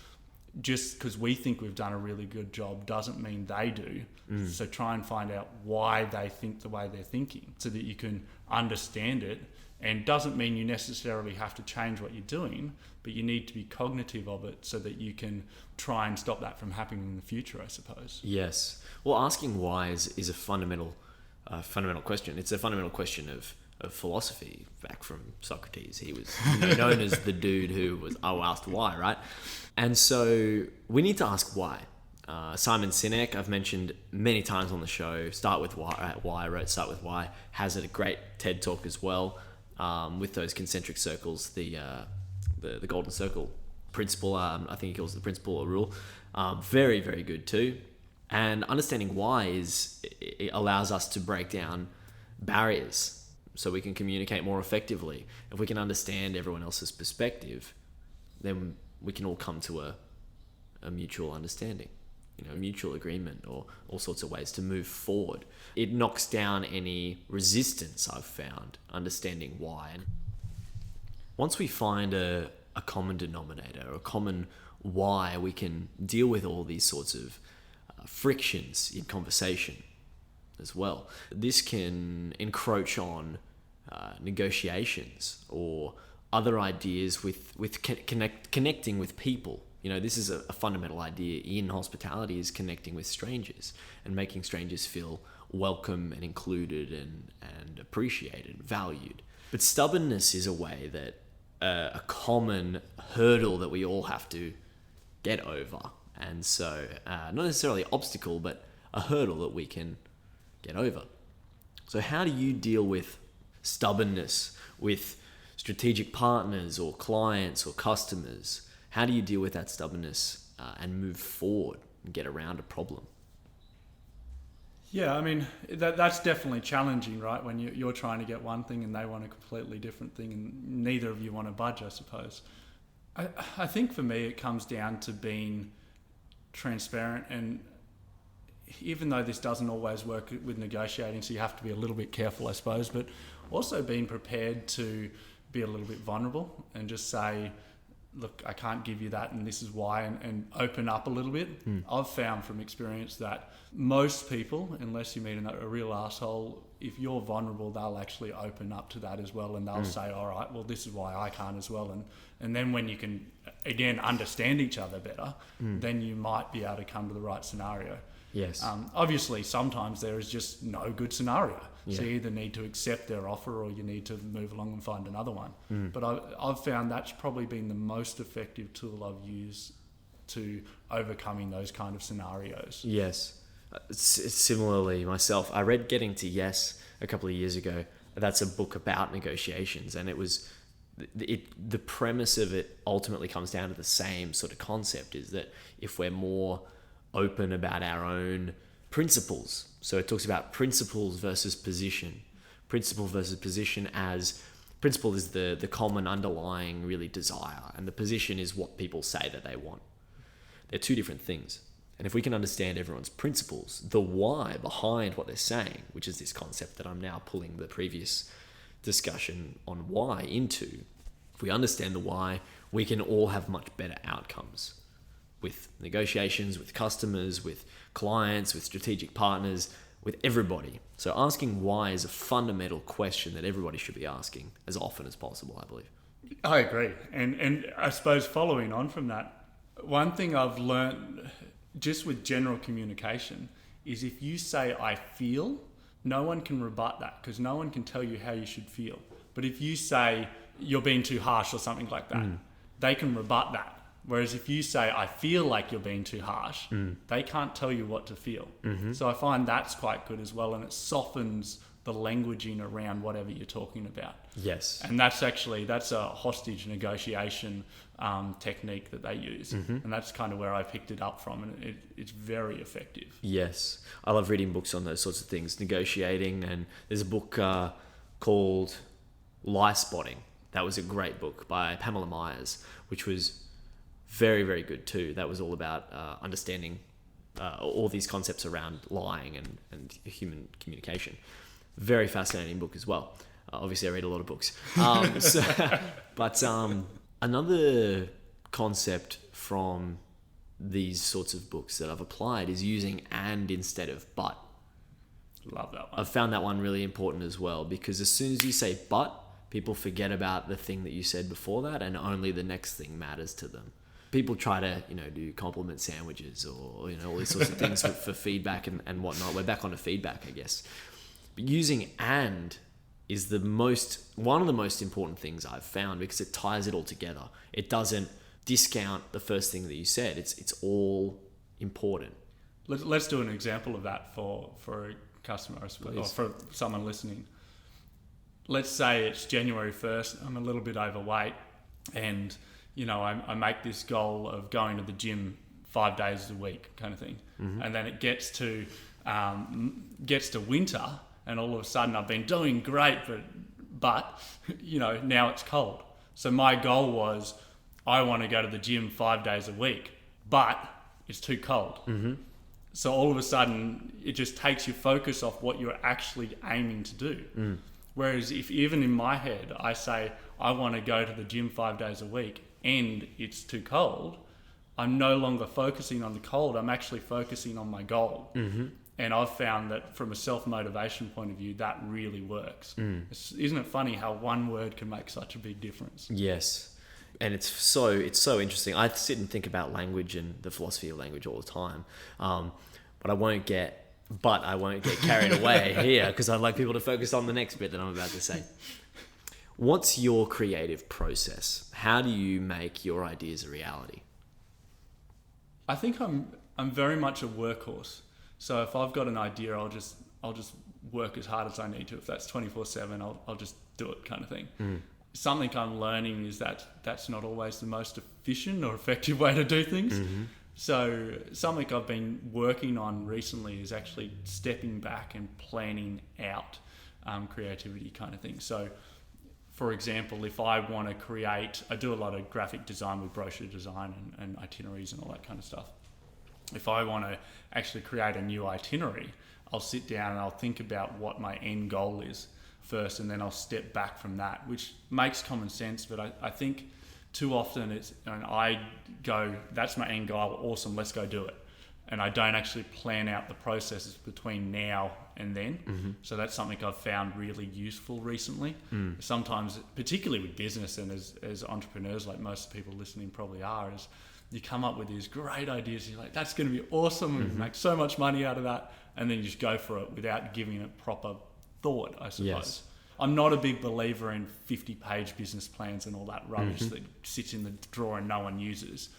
just because we think we've done a really good job doesn't mean they do. So try and find out why they think the way they're thinking so that you can understand it. And doesn't mean you necessarily have to change what you're doing, but you need to be cognitive of it so that you can try and stop that from happening in the future, I suppose. Yes. Well, asking why is a fundamental question. It's a fundamental question of philosophy back from Socrates. He was known as the dude who was asked why, right? And so we need to ask why. Simon Sinek, I've mentioned many times on the show, Start With Why. I wrote Start With Why, has a great TED talk as well, with those concentric circles, the golden circle principle. I think he calls it the principle or rule. Very, very good too. And understanding why it allows us to break down barriers so we can communicate more effectively. If we can understand everyone else's perspective, then we can all come to a mutual understanding, a mutual agreement, or all sorts of ways to move forward. It knocks down any resistance, I've found, understanding why. And once we find a common denominator, a common why, we can deal with all these sorts of frictions in conversation as well. This can encroach on negotiations or other ideas with connecting with people. This is a fundamental idea in hospitality, is connecting with strangers and making strangers feel welcome and included and appreciated, valued. But stubbornness is a way that a common hurdle that we all have to get over. And so, not necessarily obstacle, but a hurdle that we can get over. So how do you deal with stubbornness with strategic partners or clients or customers? How do you deal with that stubbornness and move forward and get around a problem? Yeah, I mean, that's definitely challenging, right? When you're trying to get one thing and they want a completely different thing and neither of you want to budge, I suppose. I think for me it comes down to being transparent, and even though this doesn't always work with negotiating, so you have to be a little bit careful, I suppose, but also being prepared to be a little bit vulnerable and just say, look, I can't give you that and this is why, and open up a little bit. I've found from experience that most people, unless you meet a real asshole, if you're vulnerable, they'll actually open up to that as well, and they'll say, all right, well, this is why I can't as well. And then when you can, again, understand each other better, then you might be able to come to the right scenario. Yes. Obviously, sometimes there is just no good scenario. Yeah. So you either need to accept their offer or you need to move along and find another one. But I've found that's probably been the most effective tool I've used to overcoming those kind of scenarios. Yes. Similarly, myself, I read Getting to Yes a couple of years ago. That's a book about negotiations, and it was the premise of it ultimately comes down to the same sort of concept, is that if we're more open about our own principles. So it talks about principles versus position. Principle versus position, as principle is the common underlying really desire, and the position is what people say that they want. They're two different things. And if we can understand everyone's principles, the why behind what they're saying, which is this concept that I'm now pulling the previous discussion on why into, if we understand the why, we can all have much better outcomes with negotiations, with customers, with clients, with strategic partners, with everybody. So asking why is a fundamental question that everybody should be asking as often as possible, I believe. I agree. And I suppose following on from that, one thing I've learned just with general communication is if you say, I feel, no one can rebut that because no one can tell you how you should feel. But if you say you're being too harsh or something like that, they can rebut that. Whereas if you say, I feel like you're being too harsh, they can't tell you what to feel. So I find that's quite good as well. And it softens the languaging around whatever you're talking about. Yes. And that's a hostage negotiation technique that they use. And that's kind of where I picked it up from. And it's very effective. Yes. I love reading books on those sorts of things, negotiating. And there's a book called Lie Spotting. That was a great book by Pamela Myers, which was very, very good too. That was all about understanding all these concepts around lying and human communication. Very fascinating book as well. Obviously, I read a lot of books. But another concept from these sorts of books that I've applied is using and instead of but. Love that one. I've found that one really important as well, because as soon as you say but, people forget about the thing that you said before that, and only the next thing matters to them. People try to, do compliment sandwiches or, all these sorts of things for feedback and whatnot. We're back onto feedback, I guess. But using and is one of the most important things I've found, because it ties it all together. It doesn't discount the first thing that you said. It's all important. Let's do an example of that for a customer, I suppose, or for someone listening. Let's say it's January 1st. I'm a little bit overweight, and I make this goal of going to the gym 5 days a week, kind of thing. And then it gets to winter, and all of a sudden I've been doing great, but now it's cold. So my goal was, I want to go to the gym 5 days a week, but it's too cold. So all of a sudden it just takes your focus off what you're actually aiming to do. Whereas if even in my head I say I want to go to the gym 5 days a week and it's too cold, I'm no longer focusing on the cold. I'm actually focusing on my goal. And I've found that from a self-motivation point of view, that really works. Isn't it funny how one word can make such a big difference? Yes. And it's so interesting. I sit and think about language and the philosophy of language all the time. But I won't get carried away here, because I'd like people to focus on the next bit that I'm about to say. What's your creative process? How do you make your ideas a reality? I think I'm very much a workhorse. So if I've got an idea, I'll just work as hard as I need to. If that's 24/7, I'll just do it, kind of thing. Something I'm learning is that that's not always the most efficient or effective way to do things. So something I've been working on recently is actually stepping back and planning out creativity, kind of thing. So for example, if I want to create, I do a lot of graphic design with brochure design and itineraries and all that kind of stuff. If I want to actually create a new itinerary, I'll sit down and I'll think about what my end goal is first, and then I'll step back from that, which makes common sense. But I think too often I go, that's my end goal, awesome, let's go do it. And I don't actually plan out the processes between now and then. So that's something I've found really useful recently. Sometimes, particularly with business and as entrepreneurs, like most people listening probably are, is you come up with these great ideas. You're like, that's going to be awesome. And make so much money out of that. And then you just go for it without giving it proper thought, I suppose. Yes. I'm not a big believer in 50-page business plans and all that rubbish that sits in the drawer and no one uses.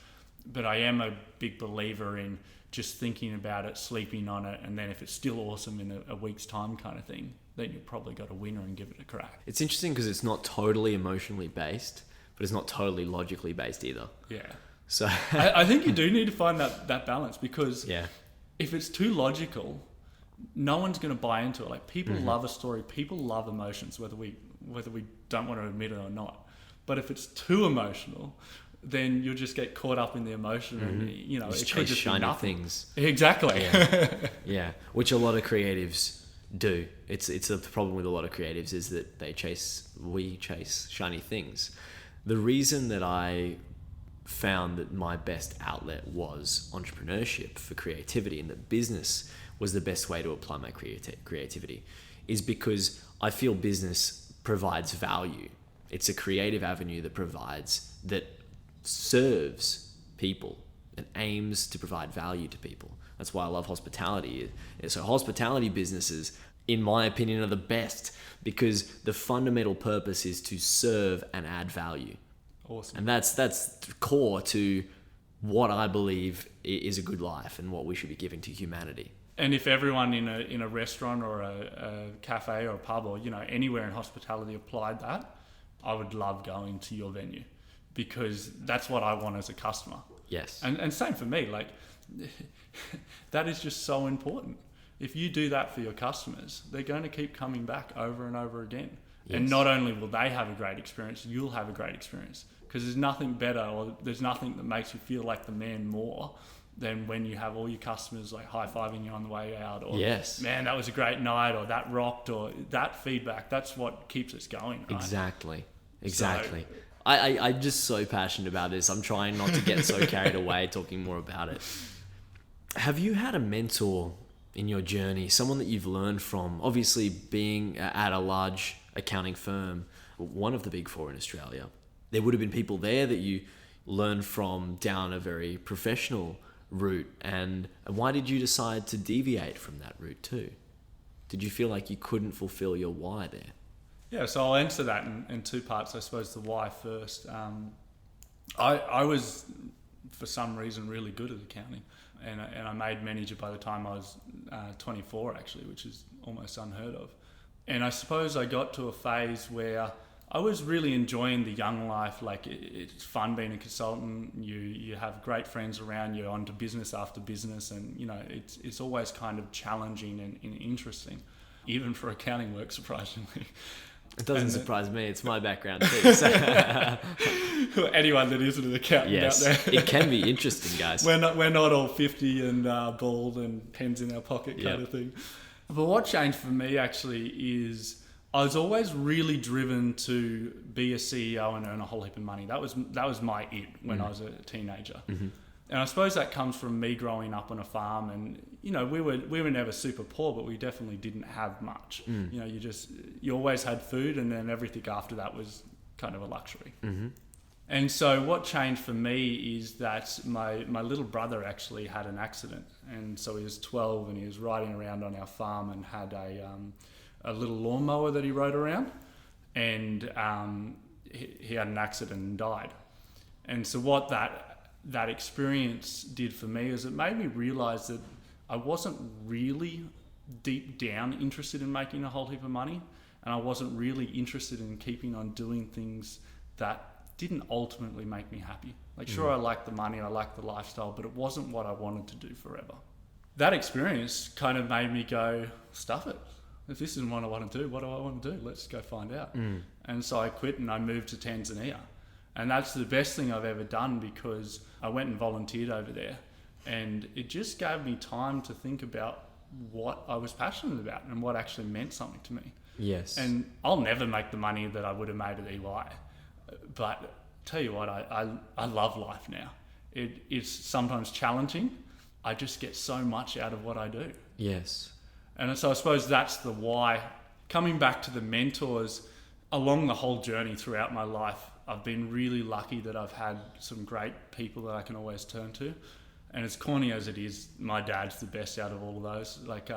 But I am a big believer in just thinking about it, sleeping on it, and then if it's still awesome in a week's time, kind of thing, then you've probably got a winner and give it a crack. It's interesting because it's not totally emotionally based, but it's not totally logically based either. Yeah. So I think you do need to find that balance, because if it's too logical, no one's going to buy into it. Like, people love a story, people love emotions, whether we don't want to admit it or not. But if it's too emotional, then you'll just get caught up in the emotion, and you know, Just it could chase just be shiny nothing. things. Exactly. Yeah, which a lot of creatives do. It's a problem with a lot of creatives is that we chase shiny things. The reason that I found that my best outlet was entrepreneurship for creativity, and that business was the best way to apply my creativity, is because I feel business provides value. It's a creative avenue that serves people and aims to provide value to people. That's why I love hospitality. So hospitality businesses, in my opinion, are the best because the fundamental purpose is to serve and add value. Awesome. And that's core to what I believe is a good life and what we should be giving to humanity. And if everyone in a restaurant or a cafe or a pub or, you know, anywhere in hospitality applied that, I would love going to your venue, because that's what I want as a customer. Yes. And same for me, like, that is just so important. If you do that for your customers, they're going to keep coming back over and over again. Yes. And not only will they have a great experience, you'll have a great experience, because there's nothing better, or there's nothing that makes you feel like the man more than when you have all your customers like high-fiving you on the way out, or yes, man, that was a great night, or that rocked, or that feedback. That's what keeps us going, right? Exactly. So, I'm just so passionate about this. I'm trying not to get so carried away talking more about it. Have you had a mentor in your journey, someone that you've learned from? Obviously, being at a large accounting firm, one of the big four in Australia, there would have been people there that you learned from down a very professional route. And why did you decide to deviate from that route too? Did you feel like you couldn't fulfill your why there? Yeah, so I'll answer that in two parts. I suppose the why first. I was, for some reason, really good at accounting, and I made manager by the time I was 24, actually, which is almost unheard of. And I suppose I got to a phase where I was really enjoying the young life. Like, it's fun being a consultant. You have great friends around you, on to business after business, and you know it's always kind of challenging and interesting, even for accounting work, surprisingly. It doesn't surprise me. It's my background too. So. Anyone that isn't an accountant out there. It can be interesting, guys. We're not all 50 and bald and pens in our pocket kind of thing. But what changed for me actually is I was always really driven to be a CEO and earn a whole heap of money. That was my it when I was a teenager. Mm-hmm. And I suppose that comes from me growing up on a farm, and you know we were never super poor, but we definitely didn't have much. You know, you always had food, and then everything after that was kind of a luxury. Mm-hmm. And so what changed for me is that my little brother actually had an accident, and so he was 12 and he was riding around on our farm and had a little lawnmower that he rode around, and he had an accident and died. And so what that experience did for me is it made me realise that I wasn't really deep down interested in making a whole heap of money, and I wasn't really interested in keeping on doing things that didn't ultimately make me happy. Like, sure, I liked the money, I liked the lifestyle, but it wasn't what I wanted to do forever. That experience kind of made me go, stuff it. If this isn't what I want to do, what do I want to do? Let's go find out. And so I quit and I moved to Tanzania. And that's the best thing I've ever done, because I went and volunteered over there, and it just gave me time to think about what I was passionate about and what actually meant something to me. Yes. And I'll never make the money that I would have made at EY, but tell you what, I love life now. It's sometimes challenging. I just get so much out of what I do. Yes. And so I suppose that's the why. Coming back to the mentors, along the whole journey throughout my life, I've been really lucky that I've had some great people that I can always turn to. And as corny as it is, my dad's the best out of all of those. Like,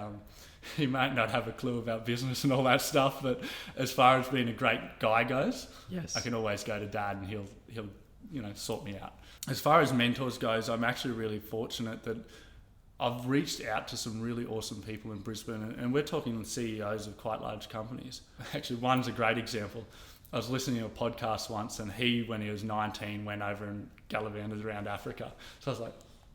he might not have a clue about business and all that stuff, but as far as being a great guy goes, yes, I can always go to dad and he'll sort me out. As far as mentors goes, I'm actually really fortunate that I've reached out to some really awesome people in Brisbane, and we're talking CEOs of quite large companies. Actually, one's a great example. I was listening to a podcast once, and he, when he was 19, went over and gallivanted around Africa. So I was like,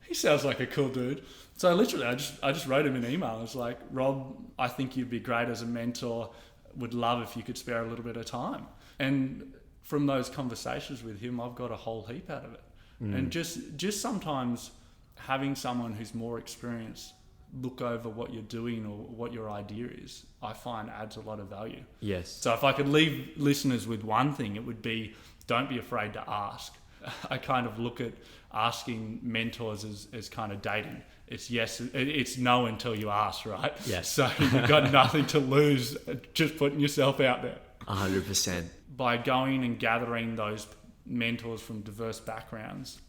he sounds like a cool dude. So literally, I just wrote him an email. I was like, Rob, I think you'd be great as a mentor. Would love if you could spare a little bit of time. And from those conversations with him, I've got a whole heap out of it. And just sometimes having someone who's more experienced look over what you're doing or what your idea is, I find adds a lot of value. Yes. So if I could leave listeners with one thing, it would be, don't be afraid to ask. I kind of look at asking mentors as kind of dating. It's yes, it's no until you ask, right? Yes. So you've got nothing to lose, just putting yourself out there. 100%. By going and gathering those mentors from diverse backgrounds,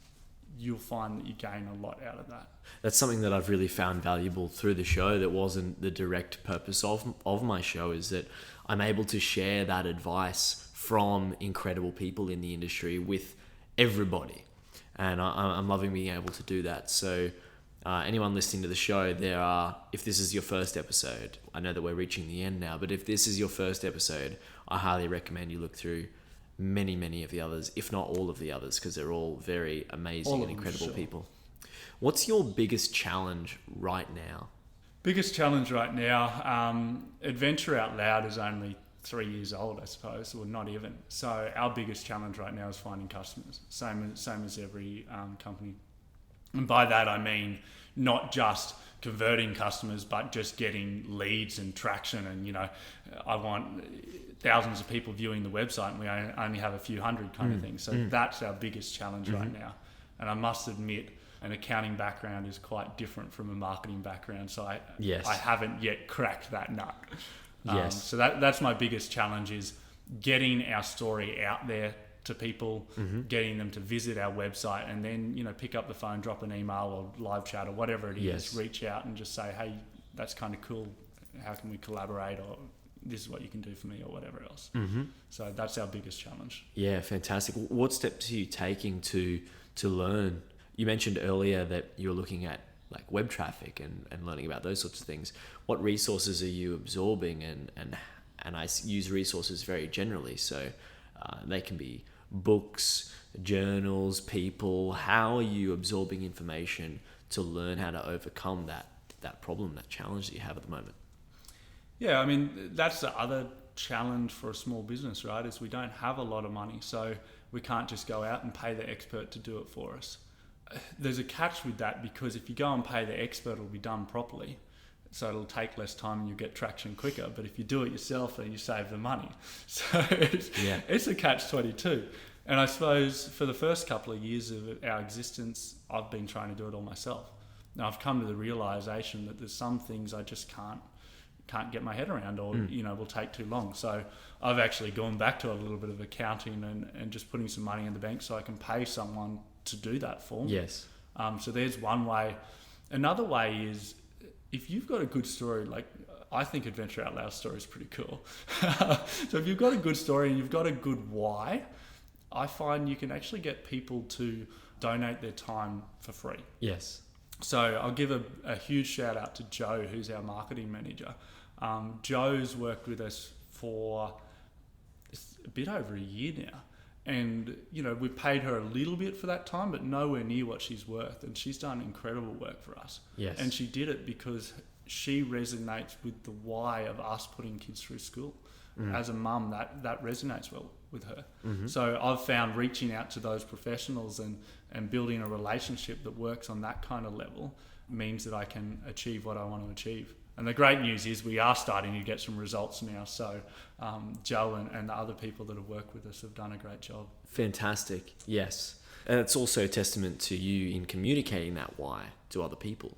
you'll find that you gain a lot out of that. That's something that I've really found valuable through the show. That wasn't the direct purpose of my show, is that I'm able to share that advice from incredible people in the industry with everybody. And I'm loving being able to do that. So anyone listening to the show, if this is your first episode, I know that we're reaching the end now, but if this is your first episode, I highly recommend you look through many of the others, if not all of the others, because they're all very amazing and incredible people. What's your biggest challenge right now? Biggest challenge right now, Adventure Out Loud is only 3 years old, I suppose, or not even. So our biggest challenge right now is finding customers, same as every company. And by that I mean not just converting customers, but just getting leads and traction. And I want thousands of people viewing the website, and we only have a few hundred kind of thing. So that's our biggest challenge right now. And I must admit, an accounting background is quite different from a marketing background. So I haven't yet cracked that nut. Yes. So that's my biggest challenge, is getting our story out there to people, getting them to visit our website, and then pick up the phone, drop an email or live chat or whatever it is, reach out and just say, hey, that's kind of cool, how can we collaborate, or this is what you can do for me, or whatever else. So that's our biggest challenge. Yeah, fantastic. What steps are you taking to learn? You mentioned earlier that you're looking at like web traffic and learning about those sorts of things. What resources are you absorbing? And I use resources very generally, so they can be books, journals, people. How are you absorbing information to learn how to overcome that problem, that challenge that you have at the moment? Yeah, I mean, that's the other challenge for a small business, right? Is we don't have a lot of money, so we can't just go out and pay the expert to do it for us. There's a catch with that, because if you go and pay the expert, it'll be done properly. So it'll take less time and you'll get traction quicker. But if you do it yourself, then you save the money. So it's a catch-22. And I suppose for the first couple of years of our existence, I've been trying to do it all myself. Now I've come to the realization that there's some things I just can't get my head around, or will take too long. So I've actually gone back to a little bit of accounting and just putting some money in the bank so I can pay someone to do that for me. Yes. So there's one way. Another way is, if you've got a good story, like I think Adventure Out Loud story is pretty cool. So if you've got a good story and you've got a good why, I find you can actually get people to donate their time for free. Yes. So I'll give a huge shout out to Joe, who's our marketing manager. Joe's worked with us for a bit over a year now. And, we've paid her a little bit for that time, but nowhere near what she's worth. And she's done incredible work for us. Yes. And she did it because she resonates with the why of us putting kids through school. As a mum, that resonates well with her. So I've found reaching out to those professionals and building a relationship that works on that kind of level means that I can achieve what I want to achieve. And the great news is we are starting to get some results now. So Joe and the other people that have worked with us have done a great job. Fantastic. Yes. And it's also a testament to you in communicating that why to other people.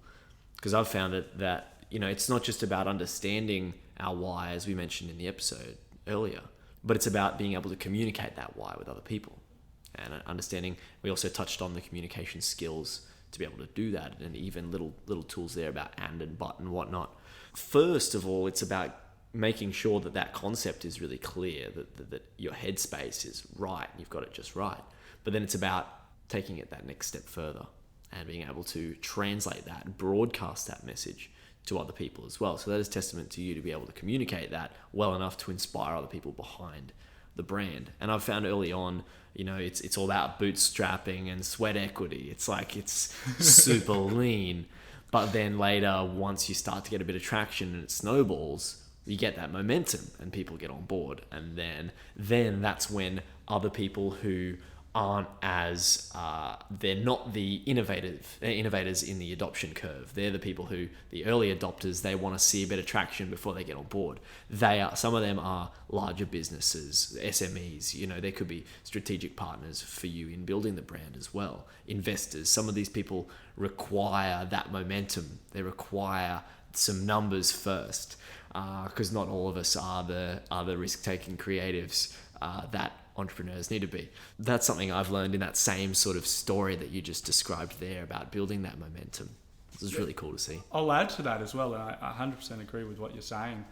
Because I've found it that, it's not just about understanding our why, as we mentioned in the episode earlier, but it's about being able to communicate that why with other people. And understanding, we also touched on the communication skills to be able to do that, and even little tools there about and but and whatnot. First of all, it's about making sure that concept is really clear, that your headspace is right, you've got it just right. But then it's about taking it that next step further and being able to translate that, broadcast that message to other people as well. So that is testament to you to be able to communicate that well enough to inspire other people behind the brand. And I've found early on, it's all about bootstrapping and sweat equity. It's like, it's super lean. But then later, once you start to get a bit of traction and it snowballs, you get that momentum and people get on board. And then that's when other people who aren't as, they're not the innovators in the adoption curve. They're the people who, the early adopters, they want to see a bit of traction before they get on board. Some of them are larger businesses, SMEs, they could be strategic partners for you in building the brand as well. Investors, some of these people require that momentum. They require some numbers first, because not all of us are the risk-taking creatives that entrepreneurs need to be. That's something I've learned in that same sort of story that you just described there about building that momentum. This is really cool to see. I'll add to that as well, and I 100% agree with what you're saying.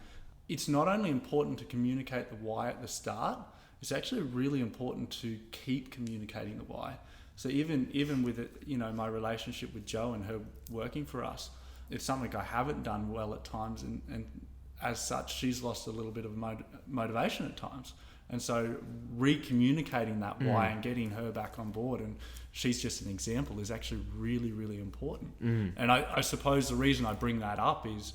It's not only important to communicate the why at the start, it's actually really important to keep communicating the why. So even with it, my relationship with Jo and her working for us, it's something I haven't done well at times, and as such, she's lost a little bit of motivation at times. And so re-communicating that why and getting her back on board, and she's just an example, is actually really, really important. And I suppose the reason I bring that up is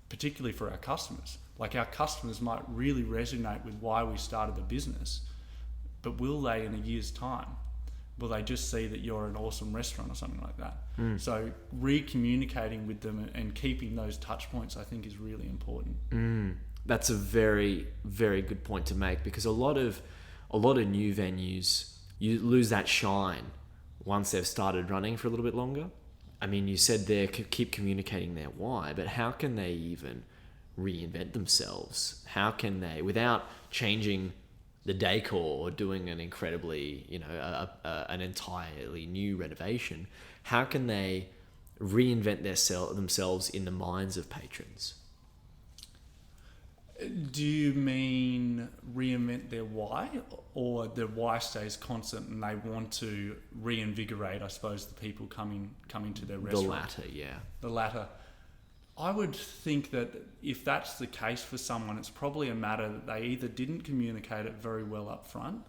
particularly for our customers. Like, our customers might really resonate with why we started the business, but will they in a year's time? Will they just see that you're an awesome restaurant or something like that? So re-communicating with them and keeping those touch points, I think, is really important. That's a very, very good point to make, because a lot of new venues, you lose that shine once they've started running for a little bit longer. I mean, you said they keep communicating their why, but how can they even reinvent themselves? How can they, without changing the decor or doing an incredibly, an entirely new renovation, how can they reinvent themselves in the minds of patrons? Do you mean reinvent their why, or their why stays constant and they want to reinvigorate, I suppose, the people coming to their restaurant? The latter, yeah. The latter. I would think that if that's the case for someone, it's probably a matter that they either didn't communicate it very well up front,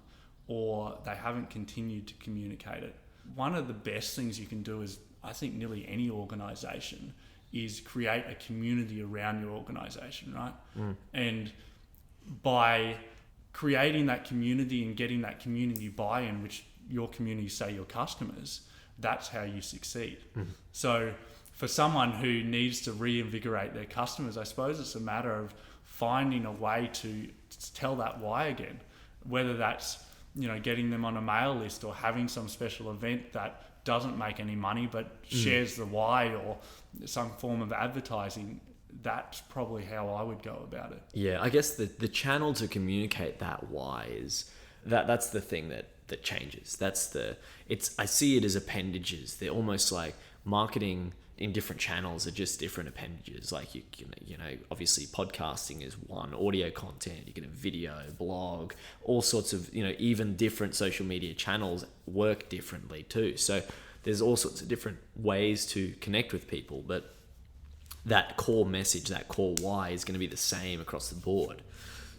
or they haven't continued to communicate it. One of the best things you can do is, I think, nearly any organisation, is create a community around your organisation, right? And by creating that community and getting that community buy-in, which your community say your customers, that's how you succeed. So for someone who needs to reinvigorate their customers, I suppose it's a matter of finding a way to tell that why again, whether that's, getting them on a mail list or having some special event that doesn't make any money but shares the why, or some form of advertising. That's probably how I would go about it. Yeah, I guess the channel to communicate that why is that's the thing that changes. I see it as appendages. They're almost like marketing in different channels are just different appendages. Like you obviously podcasting is one, audio content, you get a video, blog, all sorts of, even different social media channels work differently too. So there's all sorts of different ways to connect with people, but that core message, that core why is going to be the same across the board.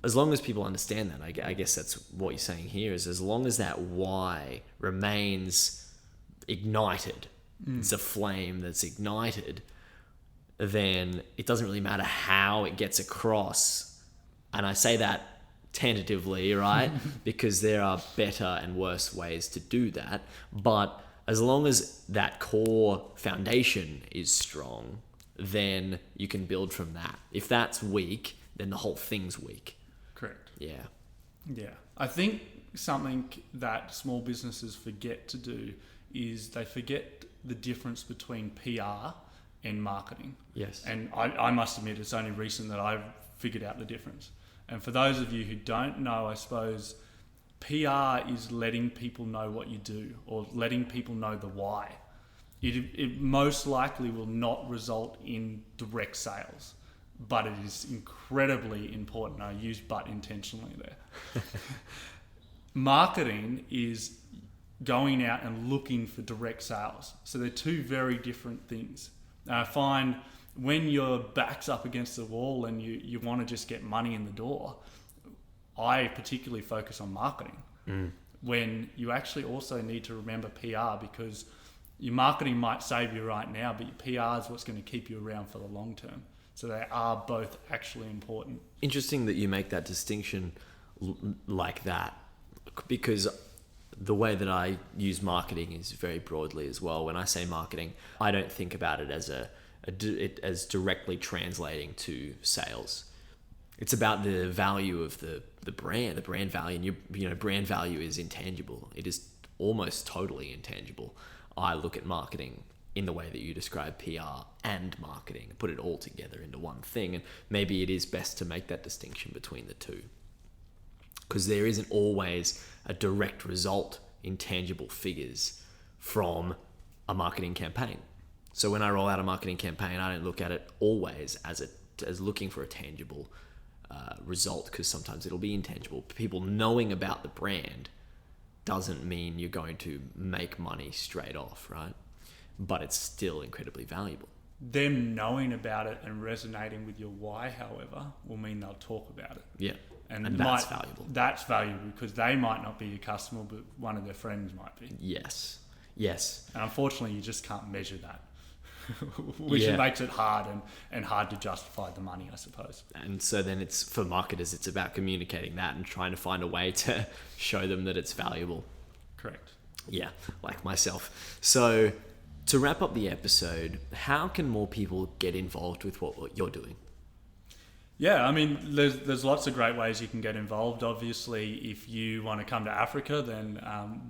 As long as people understand that, I guess that's what you're saying here, is as long as that why remains ignited, it's a flame that's ignited, then it doesn't really matter how it gets across. And I say that tentatively, right? Because there are better and worse ways to do that. But as long as that core foundation is strong, then you can build from that. If that's weak, then the whole thing's weak. Correct. Yeah. Yeah. I think something that small businesses forget to do is they forget the difference between PR and marketing. Yes. And I must admit, it's only recent that I've figured out the difference. And for those of you who don't know, I suppose PR is letting people know what you do, or letting people know the why. It most likely will not result in direct sales, but it is incredibly important. I use "but" intentionally there. Marketing is going out and looking for direct sales. So they're two very different things. I find when your back's up against the wall and you want to just get money in the door, I particularly focus on marketing, when you actually also need to remember PR, because your marketing might save you right now, but your PR is what's going to keep you around for the long term. So they are both actually important. Interesting that you make that distinction like that, because the way that I use marketing is very broadly as well. When I say marketing, I don't think about it as directly translating to sales. It's about the value of the brand value, and brand value is intangible. It is almost totally intangible. I look at marketing in the way that you describe PR and marketing, put it all together into one thing, and maybe it is best to make that distinction between the two, because there isn't always a direct result in tangible figures from a marketing campaign. So when I roll out a marketing campaign, I don't look at it always as looking for a tangible result, because sometimes it'll be intangible. People knowing about the brand doesn't mean you're going to make money straight off, right? But it's still incredibly valuable. Them knowing about it and resonating with your why, however, will mean they'll talk about it. Yeah, and that's valuable. That's valuable because they might not be your customer, but one of their friends might be. Yes. And unfortunately, you just can't measure that, which makes it hard and hard to justify the money, I suppose. And so then it's, for marketers, it's about communicating that and trying to find a way to show them that it's valuable. Correct. Yeah, like myself. So to wrap up the episode, how can more people get involved with what you're doing? Yeah, I mean, there's lots of great ways you can get involved. Obviously, if you want to come to Africa, then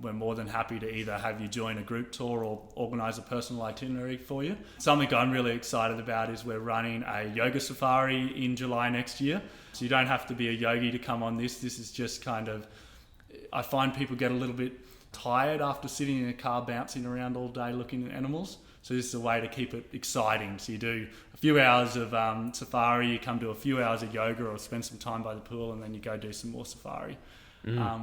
we're more than happy to either have you join a group tour or organise a personal itinerary for you. Something I'm really excited about is we're running a yoga safari in July next year. So you don't have to be a yogi to come on this. This is just kind of, I find people get a little bit tired after sitting in a car bouncing around all day looking at animals. So this is a way to keep it exciting. So you do a few hours of safari, you come to a few hours of yoga or spend some time by the pool, and then you go do some more safari,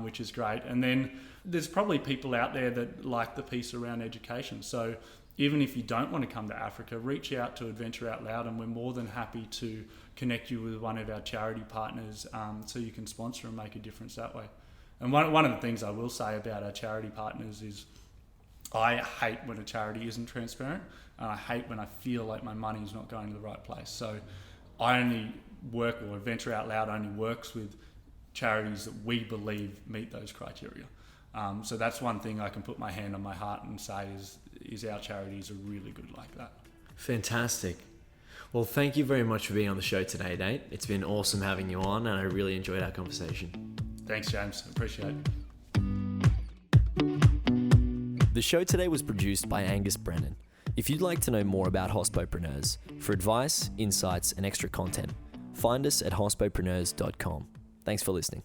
which is great. And then there's probably people out there that like the piece around education. So even if you don't want to come to Africa, reach out to Adventure Out Loud, and we're more than happy to connect you with one of our charity partners so you can sponsor and make a difference that way. And one of the things I will say about our charity partners is I hate when a charity isn't transparent, and I hate when I feel like my money is not going to the right place. So I only work, or Adventure Out Loud only works with charities that we believe meet those criteria. So that's one thing I can put my hand on my heart and say is our charities are really good like that. Fantastic. Well, thank you very much for being on the show today, Nate. It's been awesome having you on, and I really enjoyed our conversation. Thanks, James. Appreciate it. The show today was produced by Angus Brennan. If you'd like to know more about Hospopreneurs, for advice, insights, and extra content, find us at hospopreneurs.com. Thanks for listening.